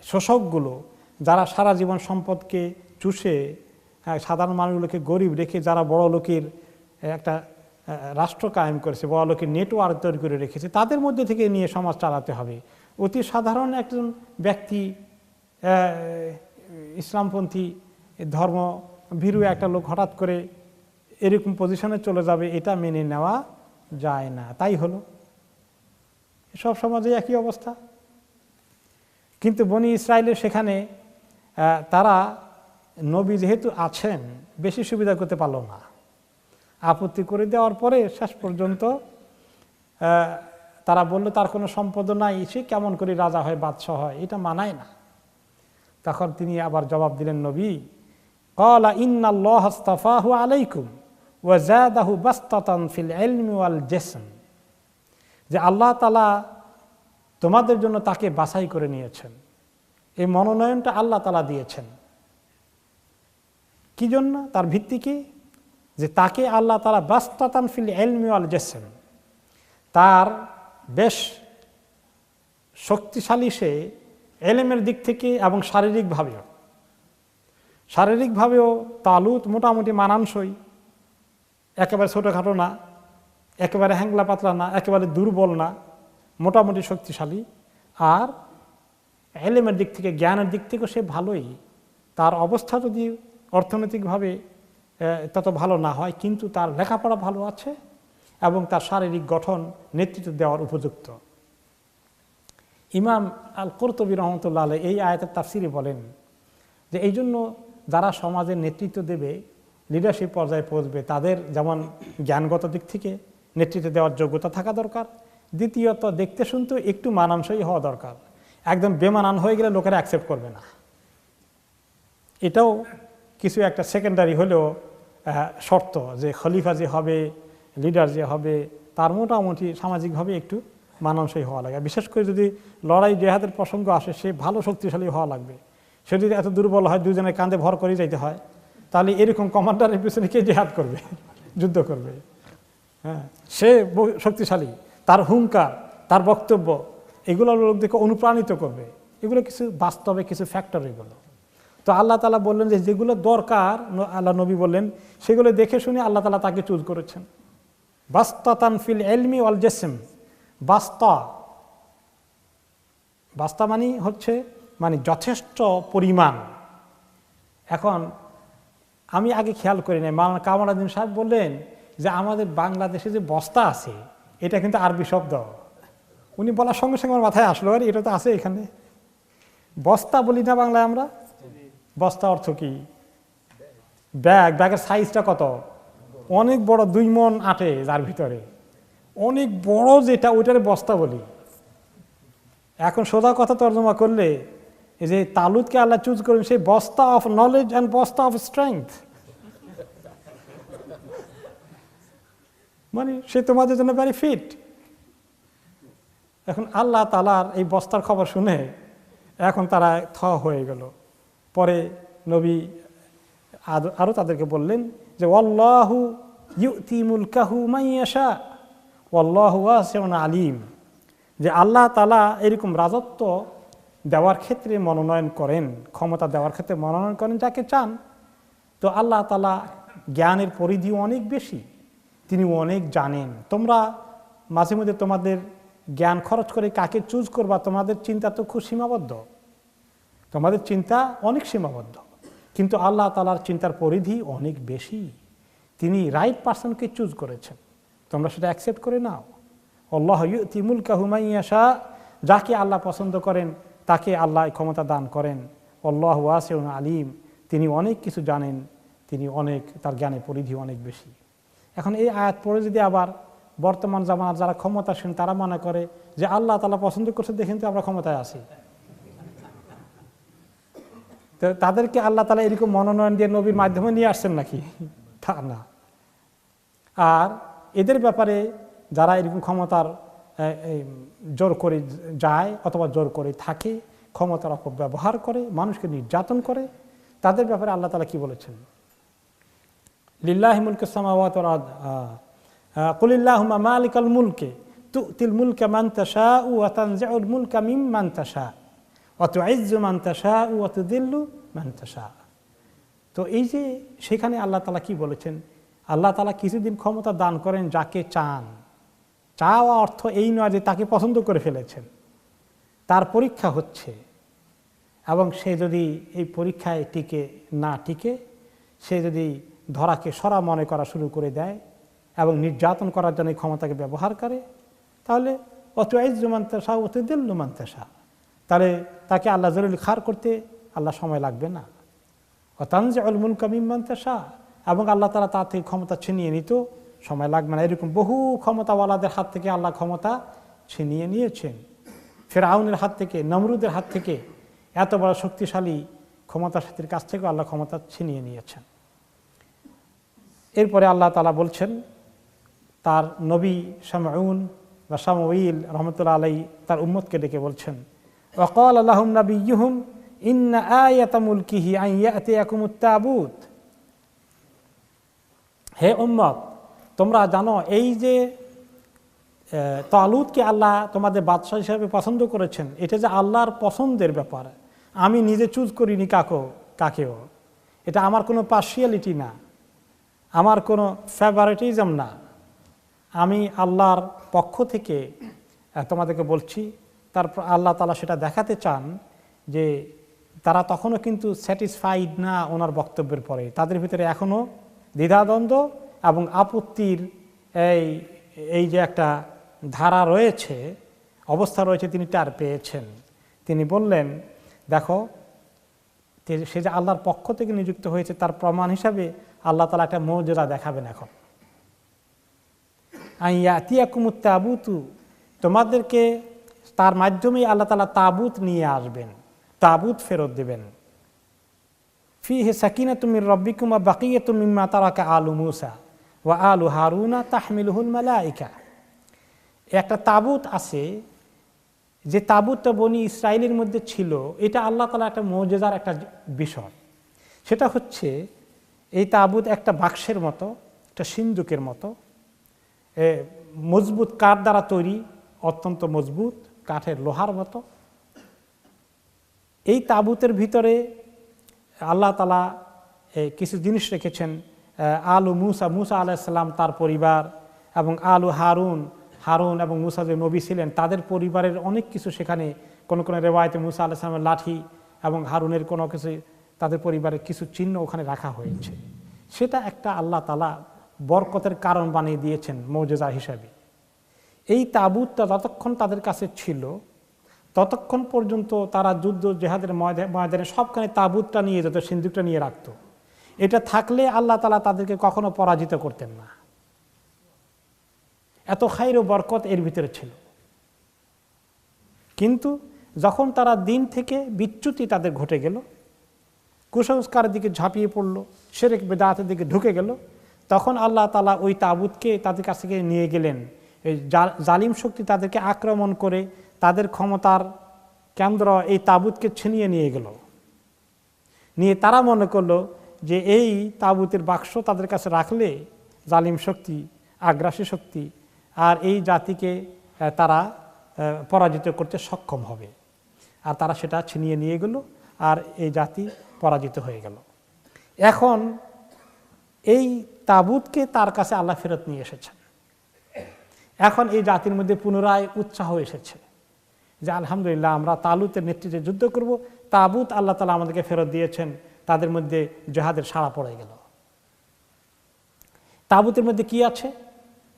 শোষকগুলো যারা সারা জীবন সম্পদকে চুষে সাধারণ মানুষগুলোকে গরিব রেখে, যারা বড় লোকের একটা রাষ্ট্র কায়েম করেছে, বড় লোকের নেটওয়ার্ক তৈরি করে রেখেছে, তাদের মধ্যে থেকে নিয়ে সমাজ চালাতে হবে। অতি সাধারণ একজন ব্যক্তি, ইসলামপন্থী ধর্ম ভীরু একটা লোক হঠাৎ করে এরকম পজিশনে চলে যাবে, এটা মেনে নেওয়া যায় না। তাই হলো, সব সমাজে একই অবস্থা। কিন্তু বনি ইসরায়েলের সেখানে তারা নবী যেহেতু আছেন, বেশি সুবিধা করতে পারল না। আপত্তি করে দেওয়ার পরে শেষ পর্যন্ত তারা বলল তার কোনো সম্পদ নাই, সে কেমন করে রাজা হয়, বাদশাহ হয়, এটা মানায় না। তখন তিনি আবার জবাব দিলেন, নবী ক্বালা ইন্নাল্লাহ আস্তাফাহু আলাইকুম ওয়া যাদাহু বাসতাতান ফিল ইলমি ওয়াল জিসম, যে আল্লাহ তাআলা তোমাদের জন্য তাকে বাছাই করে নিয়েছেন, এই মনোনয়নটা আল্লাহ তাআলা দিয়েছেন। কি জন্য? তার ভিত্তি কি? যে তাকে আল্লাহ তাআলা বাসতাতান ফিল ইলমি ওয়াল জিসম, তার বেশ শক্তিশালী সে এলেমের দিক থেকে এবং শারীরিকভাবেও তালুত মোটামুটি মানানসই, একেবারে ছোটোখাটো না, একেবারে হ্যাংলা পাতলা না, একেবারে দুর্বল না, মোটামুটি শক্তিশালী। আর এলেমের দিক থেকে, জ্ঞানের দিক থেকেও সে ভালোই। তার অবস্থা যদি অর্থনৈতিকভাবে তত ভালো না হয়, কিন্তু তার লেখাপড়া ভালো আছে এবং তার শারীরিক গঠন নেতৃত্ব দেওয়ার উপযুক্ত। ইমাম আল কুরতুবী রহমতুল্লাহ আলাইহি এই আয়াতের তাফসিরে বলেন যে এই জন্য যারা সমাজের নেতৃত্ব দেবে, লিডারশিপ পর্যায়ে পৌঁছবে, তাদের যেমন জ্ঞানগত দিক থেকে নেতৃত্ব দেওয়ার যোগ্যতা থাকা দরকার, দ্বিতীয়ত দেখতে শুনতে একটু মানানসই হওয়া দরকার। একদম বেমানান হয়ে গেলে লোকেরা অ্যাকসেপ্ট করবে না। এটাও কিছু একটা সেকেন্ডারি হলেও শর্ত, যে খলিফা যে হবে, লিডার যে হবে, তার মোটামুটি সামাজিকভাবে একটু মানানসই হওয়া লাগে। বিশেষ করে যদি লড়াই জেহাদের প্রসঙ্গ আসে, সে ভালো শক্তিশালী হওয়া লাগবে। সে যদি এত দুর্বল হয়, দুজনের কাঁধে ভর করে যাইতে হয়, তাহলে এরকম কমান্ডারের পিছনে কে জেহাদ করবে, যুদ্ধ করবে? হ্যাঁ, সে শক্তিশালী, তার হুঙ্কার, তার বক্তব্য, এগুলো লোকদেরকে অনুপ্রাণিত করবে। এগুলো কিছু বাস্তবে কিছু ফ্যাক্টর। এগুলো তো আল্লাহ তাআলা বললেন যে যেগুলো দরকার, আল্লাহ নবী বললেন সেগুলো দেখে শুনে আল্লাহ তাআলা তাকে চুজ করেছেন। বাসতাতান ফিল ইলমি ওয়াল জিসম। বাস্তা মানে হচ্ছে যথেষ্ট পরিমাণ। এখন আমি আগে খেয়াল করি নাই, মাওলানা কামালউদ্দিন সাহেব বললেন যে আমাদের বাংলাদেশে যে বস্তা আছে, এটা কিন্তু আরবি শব্দ। উনি বলার সঙ্গে সঙ্গে আমার মাথায় আসলো, আর এটা তো আছে এখানে। বস্তা বলি না বাংলায় আমরা? বস্তা অর্থ কি? ব্যাগ। ব্যাগের সাইজটা কত? অনেক বড়, 2 মণ আটে যার ভিতরে, অনেক বড় যেটা, ওইটারে বস্তা বলি। এখন সোজা কথা তর্জমা করলে, এই যে তালুতকে আল্লাহ চুজ করেন, সেই বস্তা অফ নলেজ অ্যান্ড বস্তা অফ স্ট্রেংথ, সে তোমাদের জন্য ভেরি ফিট। এখন আল্লাহ তাআলার এই বস্তার খবর শুনে এখন তারা হয়ে গেল। পরে নবী আরো তাদেরকে বললেন যে ওয়াল্লাহু ইউতি মুলকাহু মান ইয়াশা ওয়াল্লাহু ওয়াসিউন আলিম, যে আল্লাহ তাআলা এরকম রাজত্ব দেওয়ার ক্ষেত্রে মনোনয়ন করেন, ক্ষমতা দেওয়ার ক্ষেত্রে মনোনয়ন করেন যাকে চান। তো আল্লাহ তাআলা জ্ঞানের পরিধি অনেক বেশি, তিনি অনেক জানেন। তোমরা মাঝে মধ্যে তোমাদের জ্ঞান খরচ করে কাকে চুজ করবা, তোমাদের চিন্তা তো খুব সীমাবদ্ধ, তোমাদের চিন্তা অনেক সীমাবদ্ধ। কিন্তু আল্লাহ তাআলার চিন্তার পরিধি অনেক বেশি, তিনি রাইট পারসনকে চুজ করেছেন, তোমরা সেটা অ্যাকসেপ্ট করে নাও। আল্লাহু ইউতি মুলকাহু মান ইয়াশা, যাকে আল্লাহ পছন্দ করেন তাকে আল্লাহ ক্ষমতা দান করেন। আল্লাহু ওয়াসিউন আলিম, তিনি অনেক কিছু জানেন, তিনি অনেক, তার জ্ঞানের পরিধি অনেক বেশি। এখন এই আয়াত পড়ে যদি আবার বর্তমান জামানার যারা ক্ষমতাসীন তারা মনে করে যে আল্লাহ তাআলা পছন্দ করছে দেখেন তো আমরা ক্ষমতায় আছি, তো তাদেরকে আল্লাহ তাআলা এরকম মনোনয়ন দিয়ে নবীর মাধ্যমে নিয়ে আসছেন নাকি? তা না। আর এদের ব্যাপারে যারা এরকম ক্ষমতার জোর করে যায় অথবা জোর করে থাকে, ক্ষমতার অপব্যবহার করে, মানুষকে নির্যাতন করে, তাদের ব্যাপারে আল্লাহ তাআলা কি বলেছেন? লিল্লাহি মুলকুস সামাওয়াতি ওয়াল আরদ কুল আল্লাহুম্মা মালিকাল মুলকি তু'তিল মুলকা মান তাশাউ ওয়া তানজিউল মুলকা মিম্মান তাশা ওয়া তু'ইজ্জু মান তাশাউ ওয়া তুযিল্লু মান তাশা। তো এই যে সেখানে আল্লাহ তাআলা কি বলেছেন? আল্লাহ তাআলা কিছুদিন ক্ষমতা দান করেন যাকে চান। চাওয়া অর্থ এই নয় যে তাকে পছন্দ করে ফেলেছেন, তার পরীক্ষা হচ্ছে, এবং সে যদি এই পরীক্ষায় না টিকে সে যদি ধরাকে সরা মনে করা শুরু করে দেয় এবং নির্যাতন করার জন্য এই ক্ষমতাকে ব্যবহার করে, তাহলে অতুইজ্জু মান তাশা ওয়া তুযিল্লু মান তাশা, তাহলে তাকে আল্লাহ জলিল খার করতে আল্লাহ সময় লাগবে না। ওয়া তানজিউল মুলকা মিম্মান তাশা, এবং আল্লাহ তাআলা তার থেকে ক্ষমতা ছিনিয়ে নিত সময় লাগবে না। এরকম বহু ক্ষমতাওয়ালাদের হাত থেকে আল্লাহ ক্ষমতা ছিনিয়ে নিয়েছেন। ফিরআউনের হাত থেকে, নমরুদের হাত থেকে, এত বড় শক্তিশালী ক্ষমতাশালীর কাছ থেকে আল্লাহ ক্ষমতা ছিনিয়ে নিয়েছেন। এরপরে আল্লাহ তাআলা বলছেন তার নবী শামউন বা শামউইল রহমতুল্লাহ আলাইহি তার উম্মতকে ডেকে বলছেন, ওয়া ক্বালা লাহুম নাবিয়্যুহুম ইন্না আয়াতা মুলকিহি আন ইয়াতিয়াকুমুত তাবুত। হে উম্মত, তোমরা জানো এই যে তালুতকে আল্লাহ তোমাদের বাদশাহ হিসেবে পছন্দ করেছেন, এটা যে আল্লাহর পছন্দের ব্যাপার। আমি নিজে চুজ করিনি কাকেও, এটা আমার কোনো পার্সিয়ালিটি না, আমার কোনো ফেভারিটিজম না। আমি আল্লাহর পক্ষ থেকে তোমাদেরকে বলছি। তারপর আল্লাহ তাআলা সেটা দেখাতে চান যে তারা তখনও কিন্তু স্যাটিসফাইড না ওনার বক্তব্যের পরে, তাদের ভিতরে এখনও দ্বিধাদ্বন্দ্ব এবং আপত্তির এই যে একটা ধারা রয়েছে, অবস্থা রয়েছে, তিনি টার পেয়েছেন। তিনি বললেন, দেখো সে যে আল্লাহর পক্ষ থেকে নিযুক্ত হয়েছে তার প্রমাণ হিসাবে আল্লাহ তাআলা একটা মুজিজা দেখাবেন। এখন ইয়াতিয়াকুমুত তাবুতু, তোমাদেরকে তার মাধ্যমেই আল্লাহ তাআলা তাবুত নিয়ে আসবেন, তাবুত ফেরত দেবেন। ফিহি সাকিনাতুম মির রাব্বিকুম ওয়া বাকিয়াতুম মিম্মা তারাকা আলু মূসা ওয়া আলু হারুনা তাহমিলুহুল মালাইকা। একটা তাবুত আছে, যে তাবুতটা বনি ইসরাইলের মধ্যে ছিল, এটা আল্লাহ তাআলা একটা মুজিজার একটা বিষয়। সেটা হচ্ছে এই তাবুত একটা বাক্সের মতো, একটা সিন্দুকের মতো, মজবুত কাঠ দ্বারা তৈরি, অত্যন্ত মজবুত কাঠের লোহার মতো। এই তাবুতের ভিতরে আল্লাহ তাআলা কিছু জিনিস রেখেছেন। আলু মুসা আলাইহিস সালাম, তার পরিবার, এবং আলু হারুন এবং মুসা যে নবী ছিলেন তাদের পরিবারের অনেক কিছু সেখানে, কোনো রেওয়ায়েতে মুসা আলাইহিস সালামের লাঠি এবং হারুনের কোনো কিছু, তাদের পরিবারের কিছু চিহ্ন ওখানে রাখা হয়েছে। সেটা একটা আল্লাহ তাআলা বরকতের কারণ বানিয়ে দিয়েছেন মুজিজা হিসাবে। এই তাবুতটা যতক্ষণ তাদের কাছে ছিল ততক্ষণ পর্যন্ত তারা যুদ্ধ জেহাদের ময়দানে সবখানে তাবুতটা নিয়ে যেত, সিন্দুকটা নিয়ে রাখত। এটা থাকলে আল্লাহ তাআলা তাদেরকে কখনো পরাজিত করতেন না। এত খাইর ও বরকত এর ভিতরে ছিল। কিন্তু যখন তারা দিন থেকে বিচ্যুতি তাদের ঘটে গেল, কুসংস্কারের দিকে ঝাঁপিয়ে পড়ল, শিরক বিদআতের দিকে ঢুকে গেল, তখন আল্লাহ তাআলা ওই তাবুতকে তাদের কাছ থেকে নিয়ে গেলেন। এই জালিম শক্তি তাদেরকে আক্রমণ করে তাদের ক্ষমতার কেন্দ্র এই তাবুতকে ছিনিয়ে নিয়ে গেল। নিয়ে তারা মনে করলো যে এই তাবুতের বাক্স তাদের কাছে রাখলে জালিম শক্তি, আগ্রাসী শক্তি আর এই জাতিকে তারা পরাজিত করতে সক্ষম হবে, আর তারা সেটা ছিনিয়ে নিয়ে গেল, আর এই জাতি পরাজিত হয়ে গেল। এখন এই তাবুতকে তার কাছে আল্লাহ ফেরত নিয়ে এসেছেন। এখন এই জাতির মধ্যে পুনরায় উৎসাহ এসেছে যে আলহামদুলিল্লাহ, আমরা তালুতের নেতৃত্বে যুদ্ধ করব। তাবুত আল্লাহ তাআলা আমাদেরকে ফেরত দিয়েছেন। তাদের মধ্যে জিহাদের সাড়া পড়ে গেল। তাবুতের মধ্যে কি আছে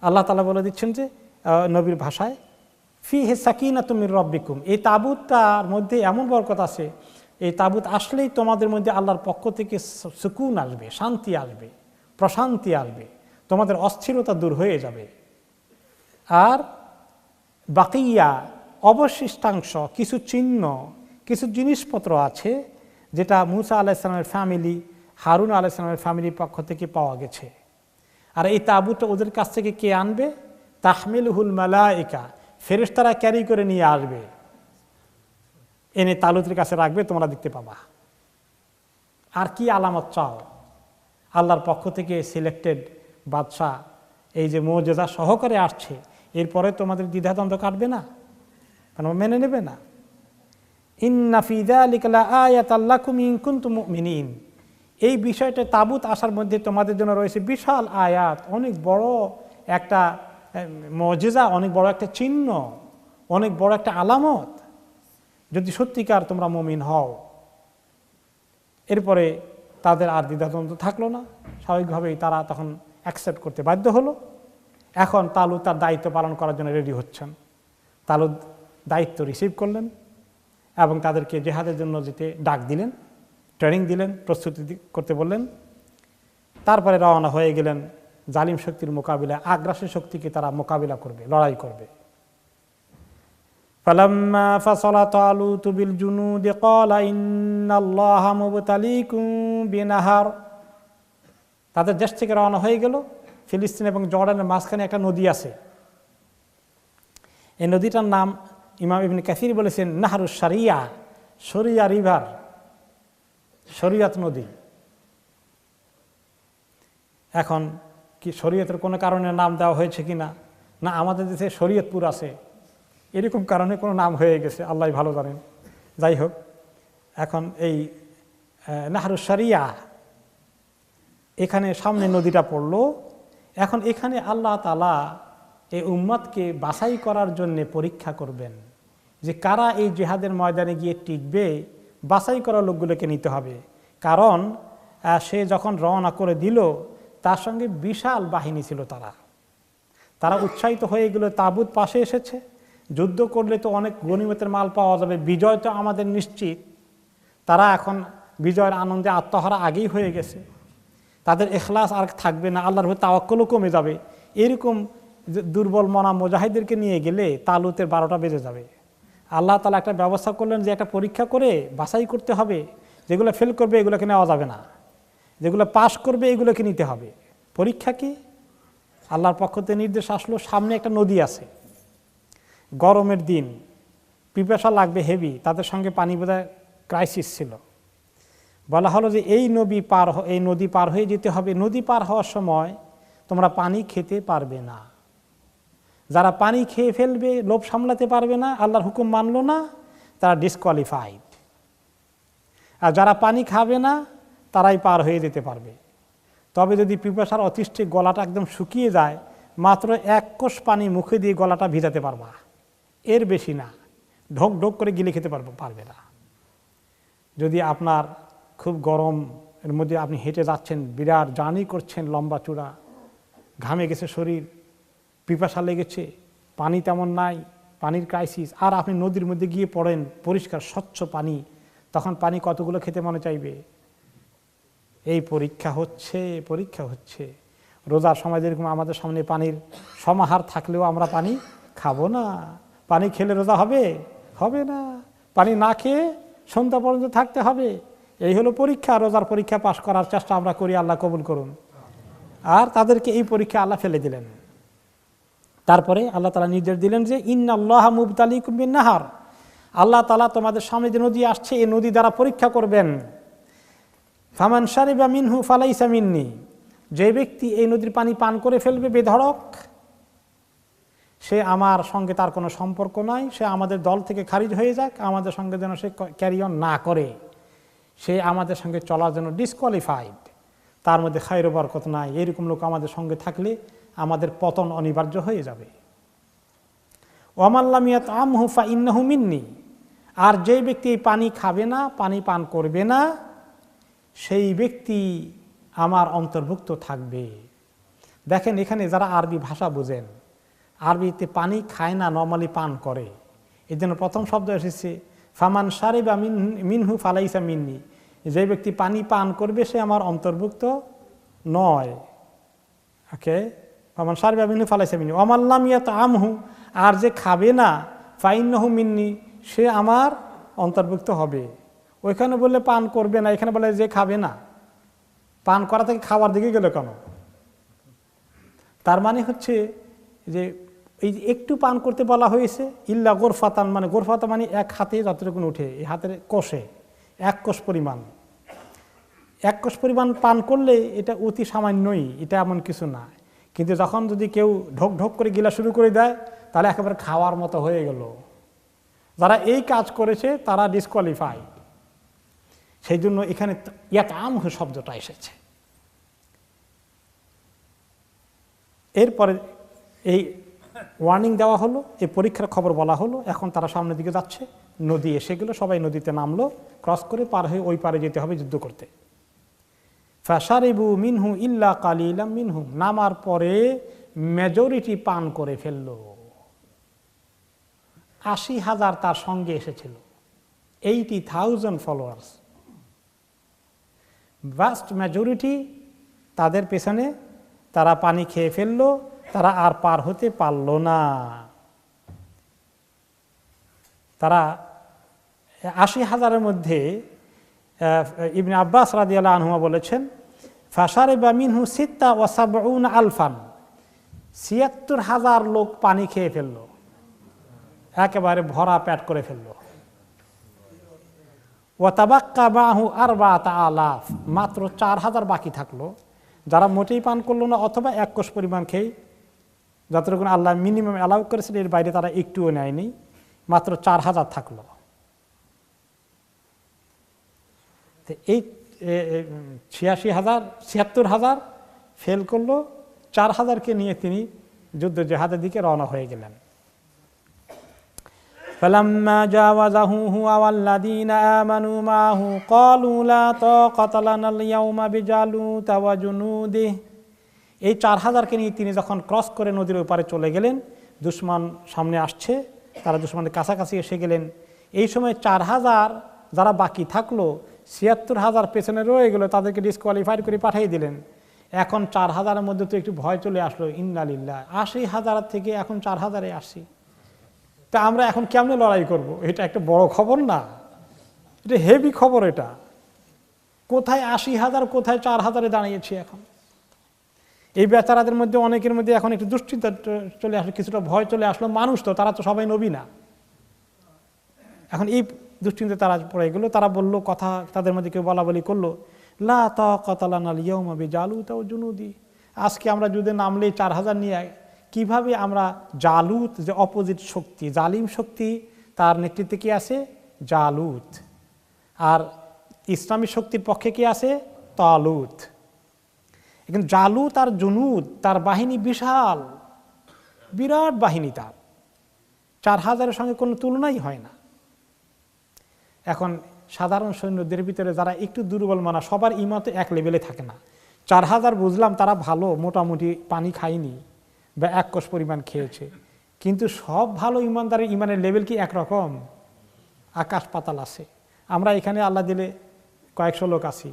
আল্লাহ তাআলা বলে দিচ্ছেন যে নবীর ভাষায়, ফিহি সাকিনাতুম মির রাব্বিকুম, এই তাবুতটার মধ্যে এমন বরকত আছে, এই তাবুত আসলেই তোমাদের মধ্যে আল্লাহর পক্ষ থেকে সুকুন আসবে, শান্তি আসবে, প্রশান্তি আসবে, তোমাদের অস্থিরতা দূর হয়ে যাবে। আর বাকিয়া, অবশিষ্টাংশ কিছু চিহ্ন, কিছু জিনিসপত্র আছে যেটা মুসা আলাইহিস সালামের ফ্যামিলি, হারুন আলাইহিস সালামের ফ্যামিলির পক্ষ থেকে পাওয়া গেছে। আর এই তাবুতটা ওদের কাছ থেকে কে আনবে? তাহমিলুহুল মালাইকা, ফেরেশতারা ক্যারি করে নিয়ে আসবে, এনে তালুতের কাছে রাখবে, তোমরা দেখতে পাবা। আর কি আলামত চাও? আল্লাহর পক্ষ থেকে সিলেক্টেড বাদশাহ এই যে মুজিজা সহকারে আসছে, এরপরে তোমাদের দ্বিধাদ্বন্দ্ব কাটবে না, কারণ মেনে নেবে না। ইন্না ফি যালিকা লাআয়াতাল লাকুম ইন কুনতুম মুমিনিন, এই বিষয়টা তাবুত আসার মধ্যে তোমাদের জন্য রয়েছে বিশাল আয়াত, অনেক বড় একটা মুজিজা, অনেক বড় একটা চিহ্ন, অনেক বড় একটা আলামত, যদি সত্যিকার তোমরা মুমিন হও। এরপরে তাদের আর দ্বিধাদ্বন্দ্ব থাকলো না, স্বাভাবিকভাবেই তারা তখন অ্যাকসেপ্ট করতে বাধ্য হলো। এখন তালুত তার দায়িত্ব পালন করার জন্য রেডি হচ্ছেন। তালুত দায়িত্ব রিসিভ করলেন এবং তাদেরকে জেহাদের জন্য যেতে ডাক দিলেন, ট্রেনিং দিলেন, প্রস্তুতি করতে বললেন। তারপরে রওনা হয়ে গেলেন জালিম শক্তির মোকাবিলায়, আগ্রাসী শক্তিকে তারা মোকাবিলা করবে, লড়াই করবে। ফালাম্মা ফাসালা তালুতু বিল জুনুদি ক্বালা ইন্নাল্লাহা মুবতালিকুম বিনাহার, তাদের দেশ থেকে রওনা হয়ে গেল। ফিলিস্তিন এবং জর্ডানের মাঝখানে একটা নদী আছে, এই নদীটার নাম ইমাম ইবনে কাসির বলেছেন নাহরুশ শরিয়া, শরিয়া রিভার, শরিয়ত নদী। এখন কি শরীয়তের কোনো কারণে নাম দেওয়া হয়েছে কিনা, না আমাদের দেশে শরীয়তপুর আছে, এরকম কারণে কোনো নাম হয়ে গেছে, আল্লাহ ভালো জানেন। যাই হোক, এখন এই নাহরুশ শরিয়া, এখানে সামনে নদীটা পড়লো। এখন এখানে আল্লাহ তাআলা এই উম্মতকে বাছাই করার জন্যে পরীক্ষা করবেন যে কারা এই জিহাদের ময়দানে গিয়ে টিকবে। বাছাই করা লোকগুলোকে নিতে হবে, কারণ সে যখন রওনা করে দিল তার সঙ্গে বিশাল বাহিনী ছিল। তারা উৎসাহিত হয়ে গেল, তাবুত পাশে এসেছে, যুদ্ধ করলে তো অনেক গনিমতের মাল পাওয়া যাবে, বিজয় তো আমাদের নিশ্চিত। তারা এখন বিজয়ের আনন্দে আত্মহারা আগেই হয়ে গেছে, তাদের ইখলাস আর থাকবে না, আল্লাহর উপর তাওয়াক্কুলও কমে যাবে। এরকম দুর্বল মনা মুজাহিদদেরকে নিয়ে গেলে তালুতের 12টা বেজে যাবে। আল্লাহ তাআলা একটা ব্যবস্থা করলেন যে একটা পরীক্ষা করে বাছাই করতে হবে, যেগুলো ফেল করবে এগুলোকে নেওয়া যাবে না, যেগুলো পাস করবে এগুলোকে নিতে হবে। পরীক্ষা কি? আল্লাহর পক্ষ থেকে নির্দেশ আসলো, সামনে একটা নদী আছে, গরমের দিন, পিপাসা লাগবে হেভি, তাদের সঙ্গে পানি বোধহয় ক্রাইসিস ছিল। বলা হলো যে এই নদী পার হয়ে যেতে হবে। নদী পার হওয়ার সময় তোমরা পানি খেতে পারবে না। যারা পানি খেয়ে ফেলবে, লোভ সামলাতে পারবে না, আল্লাহর হুকুম মানলো না, তারা ডিসকোয়ালিফাইড। আর যারা পানি খাবে না তারাই পার হয়ে যেতে পারবে। তবে যদি পিপাসার অতিষ্ঠে গলাটা একদম শুকিয়ে যায়, মাত্র 1 কোষ পানি মুখে দিয়ে গলাটা ভিজাতে পারবা, এর বেশি না। ঢোক ঢোক করে গিলে খেতে পারবে না। যদি আপনার খুব গরম এর মধ্যে আপনি হেঁটে যাচ্ছেন, বিরাট জার্নি করছেন, লম্বা চূড়া, ঘামে গেছে শরীর, পিপাসা লেগেছে, পানি তেমন নাই, পানির ক্রাইসিস, আর আপনি নদীর মধ্যে গিয়ে পড়েন, পরিষ্কার স্বচ্ছ পানি, তখন পানি কতগুলো খেতে মনে চাইবে? এই পরীক্ষা হচ্ছে। রোজার সময় যেরকম আমাদের সামনে পানির সমাহার থাকলেও আমরা পানি খাবো না। পানি খেলে রোজা হবে না। পানি না খেয়ে সন্ধ্যা পর্যন্ত থাকতে হবে। এই হলো পরীক্ষা। রোজার পরীক্ষা পাশ করার চেষ্টা আমরা করি, আল্লাহ কবুল করুন। আর তাদেরকে এই পরীক্ষা আল্লাহ ফেলে দিলেন। তারপরে আল্লাহ তাআলা নির্দেশ দিলেন যে ইন্নাল্লাহা মুবতালিকুম বিন-নাহার, আল্লাহ তাআলা তোমাদের সামনে যে নদী আসছে এই নদী দ্বারা পরীক্ষা করবেন। ফামান শারিবা মিনহু ফালাইসা মিন্নি, যে ব্যক্তি এই নদীর পানি পান করে ফেলবে বেধড়ক, সে আমার সঙ্গে তার কোনো সম্পর্ক নাই, সে আমাদের দল থেকে খারিজ হয়ে যাক, আমাদের সঙ্গে যেন সে ক্যারি অন না করে, সে আমাদের সঙ্গে চলার জন্য ডিসকোয়ালিফাইড, তার মধ্যে খায়র বরকত নাই। এরকম লোক আমাদের সঙ্গে থাকলে আমাদের পতন অনিবার্য হয়ে যাবে। ওয়ামাল্লাম ইয়াতআমহু ফাইন্নাহু মিন্নি, আর যেই ব্যক্তি এই পানি খাবে না, পানি পান করবে না, সেই ব্যক্তি আমার অন্তর্ভুক্ত থাকবে। দেখেন এখানে যারা আরবি ভাষা বোঝেন, আরবিতে পানি খায় না, নর্মালি পান করে, এই জন্য প্রথম শব্দ এসেছে ফামান শারিবা মিনহু ফালাইসা মিন্নি, যে ব্যক্তি পানি পান করবে সে আমার অন্তর্ভুক্ত নয়। ওকে, ফামান শারিবা মিনহু ফালাইসা মিন্নি ওয়ামাল্লাম ইয়াতআমহু, আর যে খাবে না ফাইন্নাহু মিন্নি, সে আমার অন্তর্ভুক্ত হবে। ওইখানে বললে পান করবে না, এখানে বলে যে খাবে না। পান করা থেকে খাওয়ার দিকে গেল কেন? তার মানে হচ্ছে যে এই যে একটু পান করতে বলা হয়েছে, ইল্লা গোরফাতান মানে গোরফাতা মানে এক হাতে যতটুকুন উঠে, এই হাতের কোষে 1 কোষ পরিমাণ, 1 কোষ পরিমাণ পান করলে এটা অতি সামান্যই, এটা এমন কিছু না। কিন্তু যখন যদি কেউ ঢোক ঢোক করে গিলা শুরু করে দেয় তাহলে একেবারে খাওয়ার মতো হয়ে গেল। যারা এই কাজ করেছে তারা ডিসকোয়ালিফাই। সেই জন্য এখানে ইয়াতাম শব্দটা এসেছে। এরপরে এই ওয়ার্নিং দেওয়া হলো, এই পরীক্ষার খবর বলা হলো। এখন তারা সামনের দিকে যাচ্ছে, নদী এসে গেল, সবাই নদীতে নামলো, ক্রস করে পার হয়ে ওই পারে যেতে হবে যুদ্ধ করতে। ফাশারিবু মিনহু ইল্লা কালিলাম মিনহুম, নামার পরে মেজরিটি পান করে ফেলল। 80,000 তার সঙ্গে এসেছিল, 80,000 ফলোয়ার্স, ভাস্ট মেজরিটি তাদের পেছনে তারা পানি খেয়ে ফেললো, তারা আর পার হতে পারল না। তারা 80,000-এর মধ্যে ইবনে আব্বাস রাদিয়াল্লাহু আনহুমা বলেছেন, ফাশারিবা মিনহু সিত্তা ওয়া সাবউনা আলফান, ৭৬,০০০ লোক পানি খেয়ে ফেললো, একেবারে ভরা পেট করে ফেললো। ওয়া তাবাক্কা মাহু ৪,০০০, মাত্র ৪,০০০ বাকি থাকলো, যারা মোটেই পান করলো না অথবা 1 কোষ পরিমাণ খেয়ে, যতটুকু আল্লাহ মিনিমাম অ্যালাউ করেছিল এর বাইরে তারা একটুও নেয়নি, মাত্র ৪,০০০ থাকলো। তো এই ৭৬,০০০ ফেল করলো, ৪,০০০কে নিয়ে তিনি যুদ্ধ জেহাদের দিকে রওনা হয়ে গেলেন। فَلَمَّا جَاوَزَهُ هُوَ وَالَّذِينَ آمَنُوا مَعَهُ قَالُوا لَا طَاقَةَ لَنَا الْيَوْمَ بِجَالُوتَ وَجُنُودِهِ। এই ৪,০০০কে নিয়ে তিনি যখন ক্রস করে নদীর ওপারে চলে গেলেন, দুশমন সামনে আসছে, তারা দুশমনের কাছাকাছি এসে গেলেন। এই সময় ৪,০০০ যারা বাকি থাকলো, ৭৬,০০০ পেছনে রয়ে গেল, তাদেরকে ডিসকোয়ালিফাইড করে পাঠিয়ে দিলেন। এখন ৪,০০০-এর মধ্যে তো একটু ভয় চলে আসলো, ইন্না লিল্লাহ, ৮০,০০০ থেকে এখন ৪,০০০-এ আসি, তা আমরা এখন কেমনে লড়াই করব? এটা একটা বড় খবর না, এটা হেভি খবর। এটা কোথায় ৮০,০০০, কোথায় ৪,০০০-এ দাঁড়িয়েছি এখন। এই বেচারাদের মধ্যে অনেকের মধ্যে এখন একটু দুশ্চিন্তা চলে আসলো, কিছুটা ভয় চলে আসলো। মানুষ তো, তারা তো সবাই নবী না। এখন এই দুশ্চিন্তা তারা পড়ে গেল। তারা বলল, কথা তাদের মধ্যে কেউ বলা বলি করলো, লা তাকাতা লানাল ইয়াউমা বিজালুত ওয়া জুনুদি, আজকে আমরা যুদ্ধে নামলেই ৪,০০০ নিয়ে কিভাবে আমরা জালুত, যে অপোজিট শক্তি, জালিম শক্তি, তার নেতৃত্বে কি আছে? জালুত। আর ইসলামী শক্তির পক্ষে কি আছে? তালুত। এখন জালুত আর জুনুদ, তার বাহিনী বিশাল, বিরাট বাহিনী তার, ৪,০০০-এর সঙ্গে কোনো তুলনাই হয় না। এখন সাধারণ সৈন্যদের ভিতরে যারা একটু দুর্বল মানা, সবার ঈমান তো এক লেভেলে থাকে না। ৪,০০০ বুঝলাম তারা ভালো, মোটামুটি পানি খায়নি বা 1 কোষ পরিমাণ খেয়েছে, কিন্তু সব ভালো ঈমানদারের ঈমানের লেভেল কি একরকম? আকাশ পাতাল আছে। আমরা এখানে আল্লাহ দিলে কয়েকশো লোক আছি,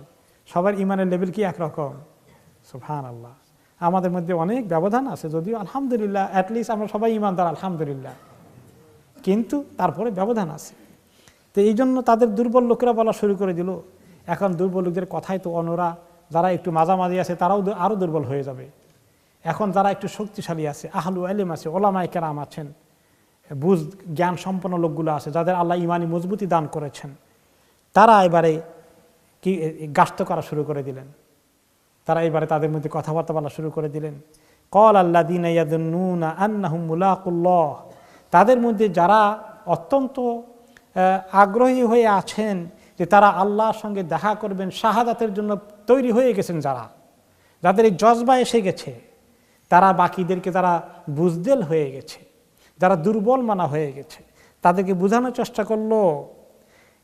সবার ঈমানের লেভেল কি একরকম? সুবহানাল্লাহ। আমাদের মধ্যে অনেক ব্যবধান আছে, যদিও আলহামদুলিল্লাহ অ্যাটলিস্ট আমরা সবাই ঈমানদার আলহামদুলিল্লাহ, কিন্তু তারপরে ব্যবধান আছে। তো এই জন্য তাদের দুর্বল লোকেরা বলা শুরু করে দিল। এখন দুর্বল লোকদের কথাই তো অন্যরা যারা একটু মাঝামাঝি আছে তারাও আরও দুর্বল হয়ে যাবে। এখন যারা একটু শক্তিশালী আছে, আহলু ইলম আছে, ওলামায়ে কেরাম আছেন, বুঝ জ্ঞান সম্পন্ন লোকগুলো আছে, যাদের আল্লাহ ইমানি মজবুতি দান করেছেন, তারা এবারে কি গাস্ত করা শুরু করে দিলেন। তারা এবারে তাদের মধ্যে কথাবার্তা বলা শুরু করে দিলেন। ক্বালা আল্লাযীনা ইয়াযুন্নুনা আন্নাহুম মুলাকুল্লাহ, তাদের মধ্যে যারা অত্যন্ত আগ্রহী হয়ে আছেন যে তারা আল্লাহর সঙ্গে দেখা করবেন, শাহাদাতের জন্য তৈরি হয়ে গেছেন, যাদের এই জজবা এসে গেছে, তারা বাকিদেরকে তারা বুজদেল হয়ে গেছে, যারা দুর্বল মানা হয়ে গেছে, তাদেরকে বোঝানোর চেষ্টা করলো,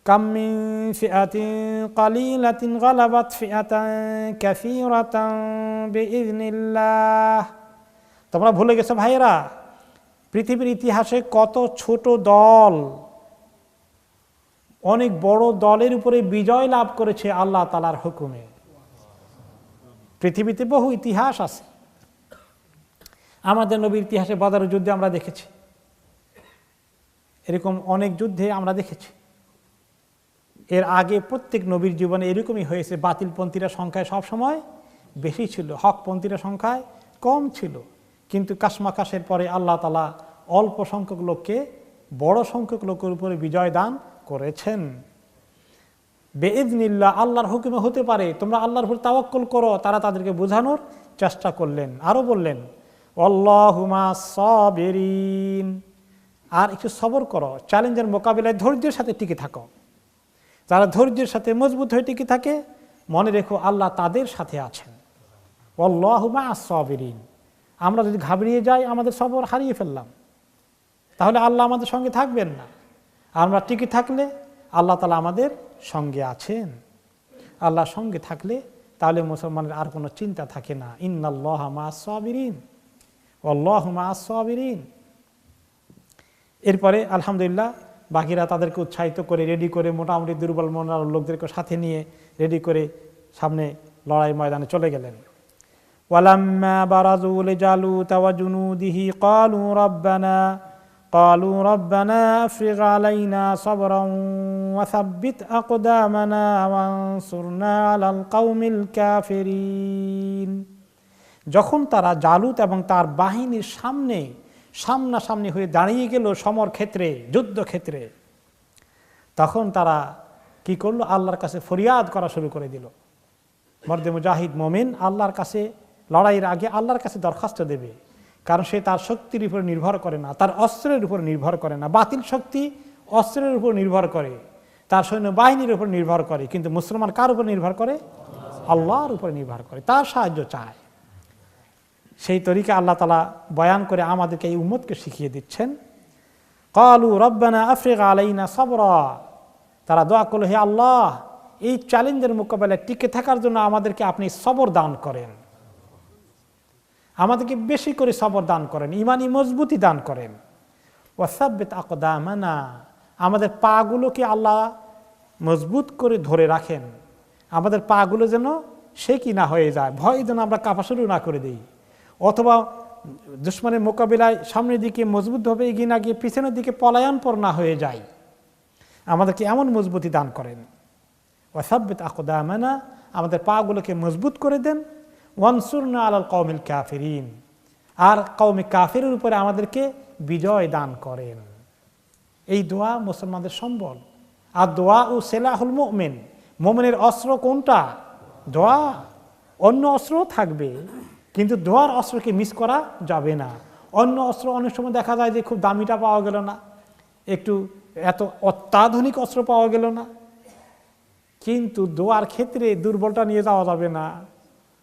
কাম মিন ফিআতিন কালিলাতিন গালাবাত ফিআতান কাসীরাতান বিইযনিল্লাহ। তোমরা ভুলে গেছো ভাইয়েরা, পৃথিবীর ইতিহাসে কত ছোট দল অনেক বড় দলের উপরে বিজয় লাভ করেছে আল্লাহ তাআলার হুকুমে। পৃথিবীতে বহু ইতিহাস আছে। আমাদের নবীর ইতিহাসে বদরের যুদ্ধে আমরা দেখেছি, এরকম অনেক যুদ্ধে আমরা দেখেছি। এর আগে প্রত্যেক নবীর জীবনে এরকমই হয়েছে। বাতিলপন্থীরা সংখ্যায় সবসময় বেশি ছিল, হকপন্থীরা সংখ্যায় কম ছিল, কিন্তু কাশমাকাশের পরে আল্লাহ তাআলা অল্প সংখ্যক লোককে বড় সংখ্যক লোকের উপরে বিজয় দান করেছেন। বেইজনিল্লাহ, আল্লাহর হুকুমে হতে পারে, তোমরা আল্লাহর উপর তাওয়াক্কুল করো। তারা তাদেরকে বোঝানোর চেষ্টা করলেন। আরও বললেন আল্লাহু মা'আস সাবিরিন, আর একটু সবর করো, চ্যালেঞ্জের মোকাবিলায় ধৈর্যের সাথে টিকে থাকো। যারা ধৈর্যের সাথে মজবুত হয়ে টিকে থাকে, মনে রেখো আল্লাহ তাদের সাথে আছেন। আল্লাহু মা'আস সাবিরিন। আমরা যদি ঘাবড়িয়ে যাই, আমাদের সবর হারিয়ে ফেললাম, তাহলে আল্লাহ আমাদের সঙ্গে থাকবেন না। আমরা টিকে থাকলে আল্লাহ তাআলা আমাদের সঙ্গে আছেন। আল্লাহর সঙ্গে থাকলে তাহলে মুসলমানের আর কোনো চিন্তা থাকে না। ইন্নাল্লাহা মা'আস সাবিরিন, আল্লাহু মা'আস সাবিরিন। এরপরে আলহামদুলিল্লাহ বাকিরা তাদেরকে উৎসাহিত করে রেডি করে, মোটামুটি দুর্বল মনের লোকদেরকে সাথে নিয়ে রেডি করে সামনে লড়াই ময়দানে চলে গেলেন। ওয়ালাম্মা বারাজু লিজালুতা ওয়া জুনুদিহি قالوا ربنا أفرغ علينا صبرا وثبت أقدامنا وانصرنا على القوم الكافرين। যখন তারা জালুত এবং তার বাহিনীর সামনাসামনি হয়ে দাঁড়িয়ে গেল সমর ক্ষেত্রে, যুদ্ধক্ষেত্রে, তখন তারা কি করলো? আল্লাহর কাছে ফরিয়াদ করা শুরু করে দিল। মর্দে মুজাহিদ মোমিন আল্লাহর কাছে লড়াইয়ের আগে আল্লাহর কাছে দরখাস্ত দেবে, কারণ সে তার শক্তির উপর নির্ভর করে না, তার অস্ত্রের উপর নির্ভর করে না। বাতিল শক্তি অস্ত্রের উপর নির্ভর করে, তার সৈন্যবাহিনীর উপর নির্ভর করে, কিন্তু মুসলমান কার উপর নির্ভর করে? আল্লাহর উপর নির্ভর করে, তার সাহায্য চায়। সেই তরিকা আল্লাহ তাআলা বয়ান করে আমাদেরকে এই উম্মতকে শিখিয়ে দিচ্ছেন। ক্বালু রব্বানা আফরিগ আলাইনা সাবরা, তারা দোয়া করল, হে আল্লাহ, এই চ্যালেঞ্জের মোকাবেলায় টিকে থাকার জন্য আমাদেরকে আপনি সবর দান করেন, আমাদেরকে বেশি করে সবর দান করেন, ইমানি মজবুতি দান করেন। ওয়াসাব্বিত আকদামানা, আমাদের পাগুলোকে আল্লাহ মজবুত করে ধরে রাখেন, আমাদের পাগুলো যেন সে কি না হয়ে যায়, ভয় যেন আমরা কাঁপা শুরু না করে দিই, অথবা দুশমনের মোকাবিলায় সামনের দিকে মজবুতভাবে এগিয়ে না গিয়ে পিছনের দিকে পলায়নপর না হয়ে যায়। আমাদেরকে এমন মজবুতি দান করেন। ওয়াসাব্বিত আকদামানা, আমাদের পাগুলোকে মজবুত করে দেন। ওয়ানসুরনা আলাল কওমিল কাফিরিন, আর কওমে কাফিরের উপরে আমাদেরকে বিজয় দান করেন। এই দোয়া মুসলমানদের সম্বল। আর দোয়া ও সেলাহুল মুমিন, মুমিনের অস্ত্র কোনটা? দোয়া। অন্য অস্ত্রও থাকবে, কিন্তু দোয়ার অস্ত্রকে মিস করা যাবে না। অন্য অস্ত্র অনেক সময় দেখা যায় যে খুব দামিটা পাওয়া গেল না, একটু এত অত্যাধুনিক অস্ত্র পাওয়া গেল না, কিন্তু দোয়ার ক্ষেত্রে দুর্বলটা নিয়ে যাওয়া যাবে না।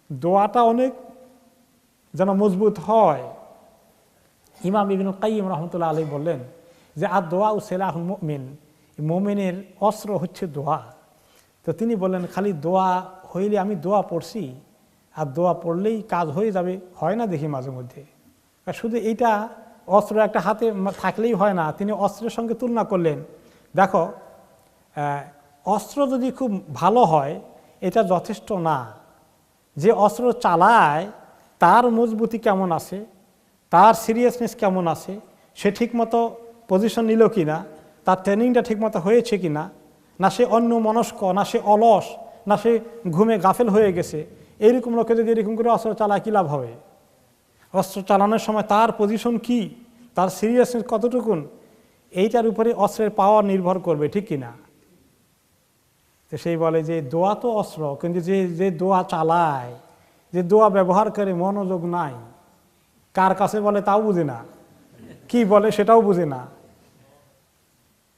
দোয়াটা অনেক যেন মজবুত হয়। ইমাম ইবনুল কাইয়িম রাহমাতুল্লাহ আলাইহি বললেন যে আর দোয়া ও সেলাহুল মুমিন, মুমিনের অস্ত্র হচ্ছে দোয়া। তো তিনি বললেন, খালি দোয়া হইলে আমি দোয়া পড়ছি আর দোয়া পড়লেই কাজ হয়ে যাবে, হয় না দেখি মাঝে মধ্যে। শুধু এইটা অস্ত্র একটা হাতে থাকলেই হয় না, তিনি অস্ত্রের সঙ্গে তুলনা করলেন। দেখো, অস্ত্র যদি খুব ভালো হয় এটা যথেষ্ট না, যে অস্ত্র চালায় তার মজবুতি কেমন আছে, তার সিরিয়াসনেস কেমন আছে, সে ঠিকমতো পজিশন নিল কি না, তার ট্রেনিংটা ঠিকমতো হয়েছে কি না, না সে অন্য মনস্ক, না সে অলস, না সে ঘুমে গাফেল হয়ে গেছে। এইরকম লোকে যদি এরকম করে অস্ত্র চালায় কী লাভ হবে? অস্ত্র চালানোর সময় তার পজিশন কি, তার সিরিয়াসনেস কতটুকুন, এইটার উপরে অস্ত্রের পাওয়ার নির্ভর করবে, ঠিক কিনা? তো সেই বলে যে দোয়া তো অস্ত্র, কিন্তু যে দোয়া চালায়, যে দোয়া ব্যবহার করে মনোযোগ নাই, কার কাছে বলে তাও বুঝে না, কি বলে সেটাও বুঝে না,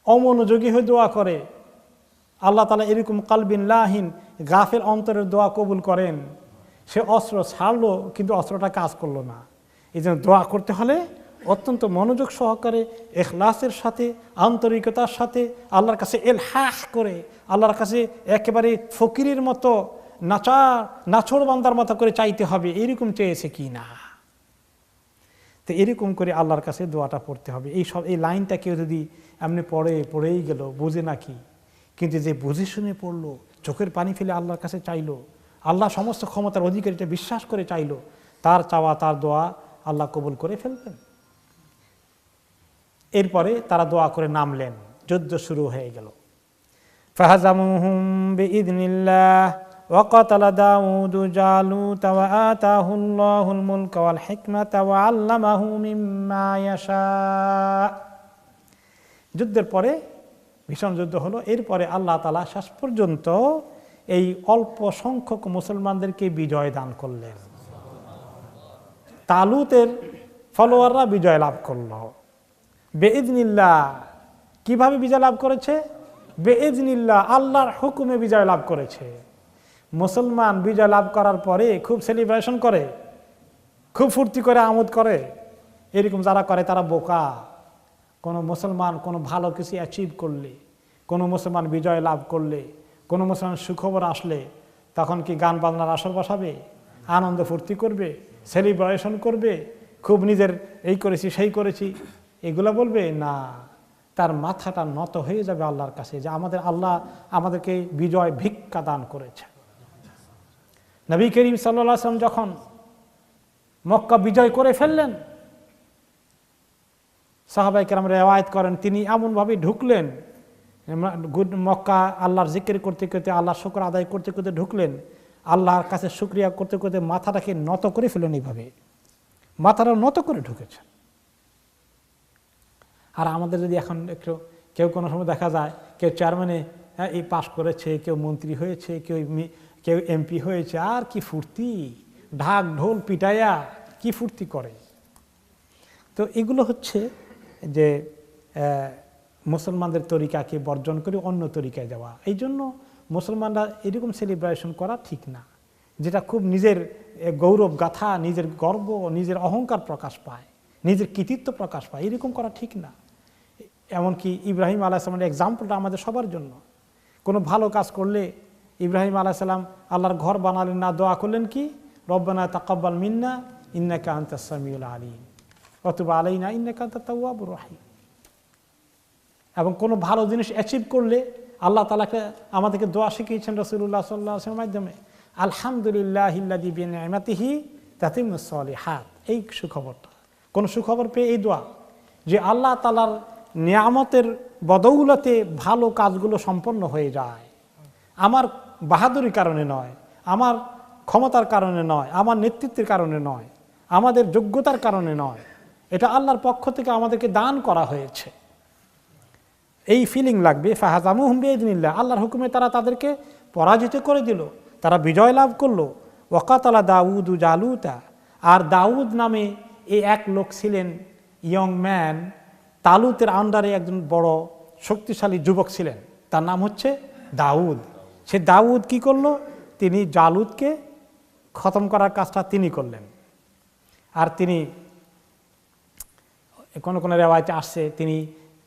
অমনোযোগী হয়ে দোয়া করে, আল্লাহ তাআলা এরকম কালবিন লাহিন গাফেল অন্তরের দোয়া কবুল করেন। সে অস্ত্র ছাড়লো কিন্তু অস্ত্রটা কাজ করলো না। এই জন্য দোয়া করতে হলে অত্যন্ত মনোযোগ সহকারে, ইখলাসের সাথে, আন্তরিকতার সাথে, আল্লাহর কাছে ইলহাহ করে, আল্লাহর কাছে একেবারে ফকিরের মতো নাছোড় বান্দার মতো করে চাইতে হবে, এরকম চেয়েছে কি না। তো এরকম করে আল্লাহর কাছে দোয়াটা পড়তে হবে। এই লাইনটা কেউ যদি এমনি পড়েই গেল, বুঝে না কি, কিন্তু যে বুঝে শুনে পড়লো, চোখের পানি ফেলে আল্লাহর কাছে চাইলো, আল্লাহ সমস্ত ক্ষমতার অধিকারীটা বিশ্বাস করে চাইলো, তার চাওয়া, তার দোয়া আল্লাহ কবুল করে ফেলবেন। এরপরে তারা দোয়া করে নামলেন, যুদ্ধ শুরু হয়ে গেল। ফাহাজামুহুম বিইذনিল্লাহ وقتل داود جالوت وآتاه الله الملك والحكمة وعلمه مما يشاء। যুদ্ধের পরে ভীষণ যুদ্ধ হলো, এরপরে আল্লাহ তাআলা শেষ পর্যন্ত এই অল্প সংখ্যক মুসলমানদেরকে বিজয় দান করলেন। তালুতের ফলোয়াররা বিজয় লাভ করল বেইজনিল্লাহ। কিভাবে বিজয় লাভ করেছে? বেইজনিল্লাহ, আল্লাহর হুকুমে বিজয় লাভ করেছে। মুসলমান বিজয় লাভ করার পরে খুব সেলিব্রেশন করে, খুব ফুর্তি করে, আমোদ করে। এরকম যারা করে তারা বোকা। কোনো মুসলমান কোনো ভালো কিছু অ্যাচিভ করলে, কোনো মুসলমান বিজয় লাভ করলে, কোনো মুসলমান সুখবর আসলে তখন কি গান বাজনার আসর বসাবে, আনন্দ ফুর্তি করবে, সেলিব্রেশন করবে, খুব নিজের এই করেছি সেই করেছি এগুলো বলবে? না, তার মাথাটা নত হয়ে যাবে আল্লাহর কাছে যে আমাদের আল্লাহ আমাদেরকে বিজয় ভিক্ষা দান করেছে। নবী করিম সাল্লাল্লাহু আলাইহি ওয়াসাল্লাম যখন মক্কা বিজয় করে ফেললেন, সাহাবায়ে কেরাম রিওয়ায়াত করেন তিনি এমনভাবে ঢুকলেন মক্কা, আল্লাহর জিকির করতে করতে, আল্লাহর শুকর আদায় করতে করতে ঢুকলেন, আল্লাহর কাছে শুকরিয়া করতে করতে মাথাটাকে নত করে ফেলেন। এইভাবে মাথাটা নত করে ঢুকেছেন। আর আমাদের যদি এখন একটু কেউ কোনো সময় দেখা যায় কেউ চেয়ারম্যানে এই পাশ করেছে, কেউ মন্ত্রী হয়েছে, কেউ এমপি হয়েছে, আর কি ফুর্তি, ঢাক ঢোল পিটাইয়া কি ফুর্তি করে। তো এগুলো হচ্ছে যে মুসলমানদের তরিকাকে বর্জন করে অন্য তরিকায় যাওয়া। এই জন্য মুসলমানরা এরকম সেলিব্রেশন করা ঠিক না, যেটা খুব নিজের গৌরব গাথা, নিজের গর্ব, নিজের অহংকার প্রকাশ পায়, নিজের কৃতিত্ব প্রকাশ পায়, এরকম করা ঠিক না। এমনকি ইব্রাহিম আলাইহিস সালামের এক্সাম্পলটা আমাদের সবার জন্য। কোনো ভালো কাজ করলে ইব্রাহিম আলাইহিস সালাম আল্লাহর ঘর বানালেন না, দোয়া করলেন কি? রব্বানা তাকাব্বাল মিন্না ইন্নাকা আনতাস সামিউল আলিম ওয়া তুব আলাইনা ইন্নাকা আনতাত তাওয়াবুর রহিম। এবং কোনো ভালো জিনিস অ্যাচিভ করলে আল্লাহ তাআলাকে আমাদেরকে দোয়া শিখিয়েছেন রাসূলুল্লাহ সাল্লাল্লাহু আলাইহি ওয়াসাল্লামের মাধ্যমে, আলহামদুলিল্লাহিল্লাযী বিনি'মাতিহি তাতিম্মুস সলিহাত। এই সুখবরটা, কোন সুখবর পেয়ে এই দোয়া যে আল্লাহ তাআলার নিয়ামতের বদৌলতে ভালো কাজগুলো সম্পন্ন হয়ে যায়। আমার বাহাদুরির কারণে নয়, আমার ক্ষমতার কারণে নয়, আমার নেতৃত্বের কারণে নয়, আমাদের যোগ্যতার কারণে নয়, এটা আল্লাহর পক্ষ থেকে আমাদেরকে দান করা হয়েছে। এই ফিলিং লাগবে। ফাহাজামুহুম বিইযনিল্লাহ, আল্লাহর হুকুমে তারা তাদেরকে পরাজিত করে দিল, তারা বিজয় লাভ করলো। ওয়াকাতালা দাউদু জালুতা, আর দাউদ নামে এই এক লোক ছিলেন, ইয়ং ম্যান, তালুতের আন্ডারে একজন বড় শক্তিশালী যুবক ছিলেন, তার নাম হচ্ছে দাউদ। সে দাউদ কি করলো? তিনি জালুতকে খতম করার কাজটা তিনি করলেন। আর তিনি কোন কোন রেওয়ায়েতে আসছে তিনি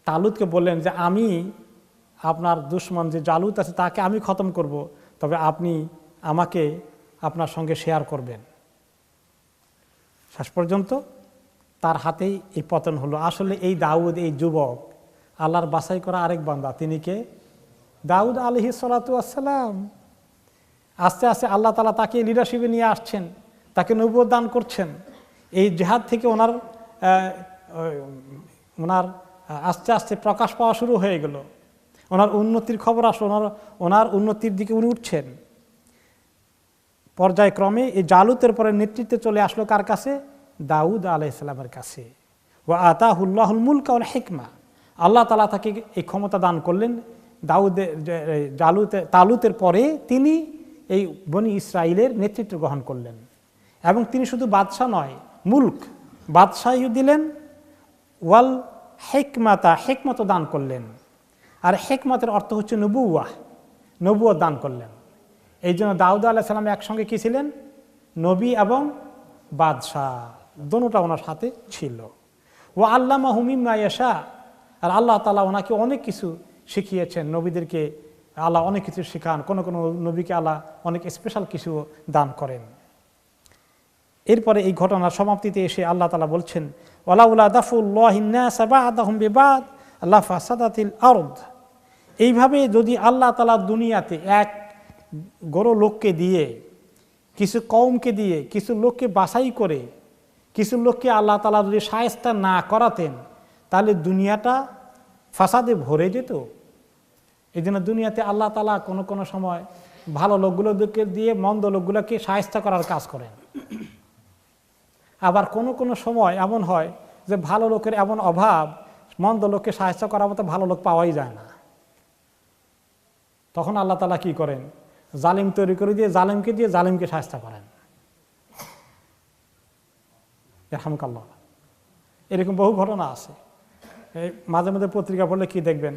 তালুতকে বললেন যে আমি আপনার দুশমন যে জালুত আছে তাকে আমি খতম করব, তবে আপনি আমাকে আপনার সঙ্গে শেয়ার করবেন। শেষ পর্যন্ত তার হাতেই এই পতন হলো। আসলে এই দাউদ, এই যুবক আল্লাহর বাছাই করা আরেক বান্দা। তিনি কে? দাউদ আলাইহিস সালাতু ওয়াস সালাম। আস্তে আস্তে আল্লাহ তাআলা তাকে লিডারশিপে নিয়ে আসছেন, তাকে নবুয়ত দান করছেন। এই জিহাদ থেকে ওনার আস্তে আস্তে প্রকাশ পাওয়া শুরু হয়ে গেল, ওনার উন্নতির খবর আসলো, ওনার উন্নতির দিকে উনি উঠছেন। পর্যায়ক্রমে এই জালুতের পরে নেতৃত্বে চলে আসলো কার কাছে? দাউদ আলাইহিস সালামের কাছে। ওয়া আতাহুল্লাহুল মুলকা ওয়াল হিকমা, আল্লাহ তাআলা তাকে এই ক্ষমতা দান করলেন। তালুতের পরে তিনি এই বনি ইসরাইলের নেতৃত্ব গ্রহণ করলেন। এবং তিনি শুধু বাদশাহ নয়, মুলক, বাদশাহী দিলেন, ওয়াল হিকমাতা, হিকমত দান করলেন। আর হিকমতের অর্থ হচ্ছে নবুওয়াহ, নবুয়ত দান করলেন। এই জন্য দাউদ আলাইহিস সালাম একসঙ্গে কি ছিলেন? নবী এবং বাদশাহ, দোনোটা ওনার সাথে ছিল। ওয়া আল্লামাহু মিম্মা ইয়াশা, আর আল্লাহ তাআলা ওনাকে অনেক কিছু শিখিয়েছেন। নবীদেরকে আল্লাহ অনেক কিছু শেখান, কোনো কোনো নবীকে আল্লাহ অনেক স্পেশাল কিছু দান করেন। এরপরে এই ঘটনার সমাপ্তিতে এসে আল্লাহ তাআলা বলছেন, ওয়ালাউলা দাফুল্লাহিন নাস বা'দাহুম বিবাদ লাফাসাদাতিল আরদ। এইভাবে যদি আল্লাহ তাআলা দুনিয়াতে এক গড় লোককে দিয়ে, কিছু কওমকে দিয়ে, কিছু লোককে বাছাই করে, কিছু লোককে আল্লাহ তাআলা যদি শায়েস্তা না করাতেন, তাহলে দুনিয়াটা ফাসাদে ভরে যেত। এই জন্য দুনিয়াতে আল্লাহ তাআলা কোনো কোনো সময় ভালো লোকগুলোকে দিয়ে মন্দ লোকগুলোকে সাহায্য করার কাজ করেন। আবার কোনো কোনো সময় এমন হয় যে ভালো লোকের এমন অভাব, মন্দ লোককে সাহায্য করার মতো ভালো লোক পাওয়াই যায় না। তখন আল্লাহ তাআলা কি করেন? জালিম তৈরি করে দিয়ে জালিমকে সাহায্য করেন। রাহমাকাল্লাহ। এরকম বহু ঘটনা আছে। এই মাঝে মাঝে পত্রিকা পড়লে কি দেখবেন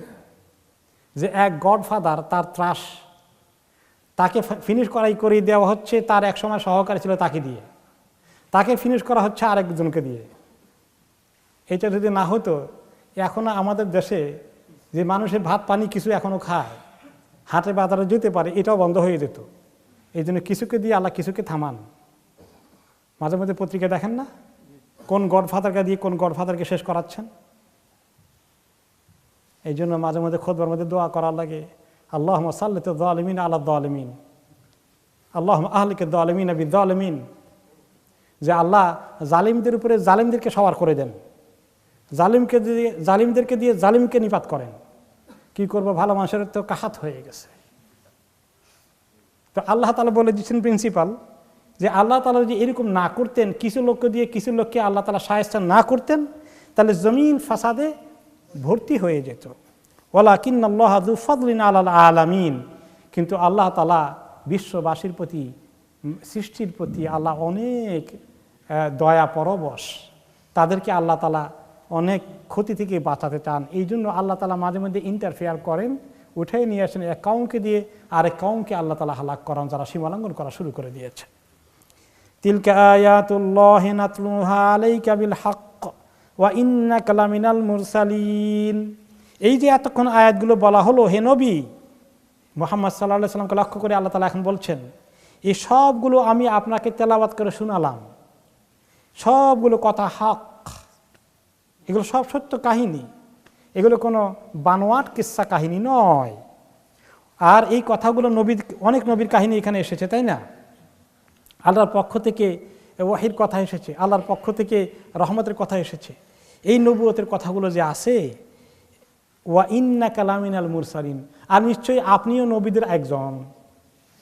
যে এক গডফাদার তার ত্রাস তাকে ফিনিশ করিয়ে দেওয়া হচ্ছে, তার এক সময় সহকারী ছিল তাকে দিয়ে, তাকে ফিনিশ করা হচ্ছে আরেকজনকে দিয়ে। এটা যদি না হতো, এখনো আমাদের দেশে যে মানুষের ভাত পানি কিছু এখনো খায়, হাটে বাজারে যেতে পারে, এটাও বন্ধ হয়ে যেত। এই জন্য কিছুকে দিয়ে আল্লাহ কিছুকে থামান। মাঝে মাঝে পত্রিকা দেখেন না, কোন গডফাদারকে দিয়ে কোন গডফাদারকে শেষ করাচ্ছেন। এই জন্য মাঝে মাঝে খুতবার মধ্যে দোয়া করার লাগে, আল্লাহুম্মা সাল্লিত যালিমিন আলা যালিমিন, আল্লাহুম্মা আহলিকিদ যালিমিন বিযালিমিন, যে আল্লাহ জালিমদের উপরে জালিমদেরকে সওয়ার করে দেন, জালিমদেরকে দিয়ে জালিমকে নিপাত করেন। কি করবো, ভালো মানুষের তো কাহাত হয়ে গেছে। তো আল্লাহ তাআলা বলে দিচ্ছেন প্রিন্সিপাল, যে আল্লাহ তাআলা যদি এরকম না করতেন, কিছু লোককে দিয়ে কিছু লোককে আল্লাহ তাআলা সাহায্য না করতেন, তাহলে জমিন ফাসাদে ভর্তি হয়ে যেত। ওয়ালাকিন্নাল্লাহা যু ফাদলিন আলাল আলামিন, কিন্তু আল্লাহ তাআলা বিশ্ববাসীর প্রতি, সৃষ্টির প্রতি আল্লাহ অনেক দয়া পরবশ। তাদেরকে আল্লাহ তাআলা অনেক ক্ষতি থেকে বাঁচাতে চান। এই জন্য আল্লাহ তাআলা মাঝে মধ্যে ইন্টারফেয়ার করেন, উঠে নিয়ে আসেন এক কওমকে দিয়ে আরেক কওমকে আল্লাহ তাআলা হালাক করান, যারা সীমালঙ্ঘন করা শুরু করে দিয়েছে। তিলকা আয়াতুল্লাহি নাতলুহা আলাইকা বিল হক ওয়া ইন্নাকা লামিনাল মুরসালিন। এই যে এতক্ষণ আয়াতগুলো বলা হলো, হে নবী মুহাম্মদ সাল্লাল্লাহু আলাইহি সাল্লামকে লক্ষ্য করে আল্লাহ তাআলা এখন বলছেন, এই সবগুলো আমি আপনাকে তেলাওয়াত করে শোনালাম, সবগুলো কথা হক, এগুলো সব সত্য কাহিনী, এগুলো কোনো বানোয়াট কিস্সা কাহিনী নয়। আর এই কথাগুলো অনেক নবীর কাহিনী এখানে এসেছে, তাই না? আল্লাহর পক্ষ থেকে ওয়াহির কথা এসেছে, আল্লাহর পক্ষ থেকে রহমতের কথা এসেছে। এই নবুয়তের কথাগুলো যে আছে, ওয়া ইন্নাকা লামিনাল মুরসালিন, আর নিশ্চয়ই আপনিও নবীদের একজন।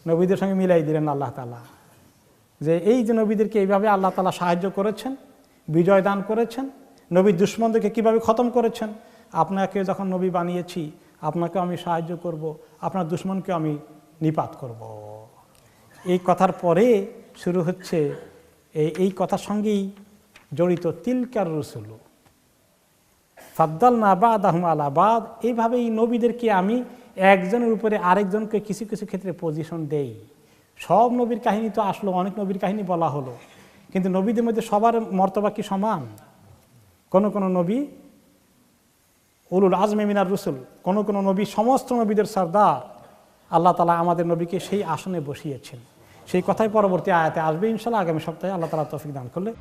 নবীদের সঙ্গে মিলাই দিলেন আল্লাহ তাআলা, যে এই যে নবীদেরকে এইভাবে আল্লাহ তাআলা সাহায্য করেছেন, বিজয় দান করেছেন, নবীর দুশমনদেরকে কীভাবে খতম করেছেন। আপনাকে যখন নবী বানিয়েছি, আপনাকে আমি সাহায্য করব, আপনার দুশমনকে আমি নিপাত করব। এই কথার পরে শুরু হচ্ছে এই কথার সঙ্গেই জড়িত তিলকার রসুলু ফাদ্দালনা বাদাহুম আলা বাদ। এইভাবেই নবীদেরকে আমি একজনের উপরে আরেকজনকে কিছু কিছু ক্ষেত্রে পজিশন দেই। সব নবীর কাহিনী তো আসলো, অনেক নবীর কাহিনী বলা হলো, কিন্তু নবীদের মধ্যে সবার মর্তবা কি সমান? কোন কোন নবী উলুল আজমে মিনার রসুল, কোন কোন নবী সমস্ত নবীদের সরদার। আল্লাহ তাআলা আমাদের নবীকে সেই আসনে বসিয়েছেন। সেই কথাই পরবর্তী আয়াতে আসবে ইনশাআল্লাহ, আগামী সপ্তাহে আল্লাহ তাআলা তৌফিক দান করলে।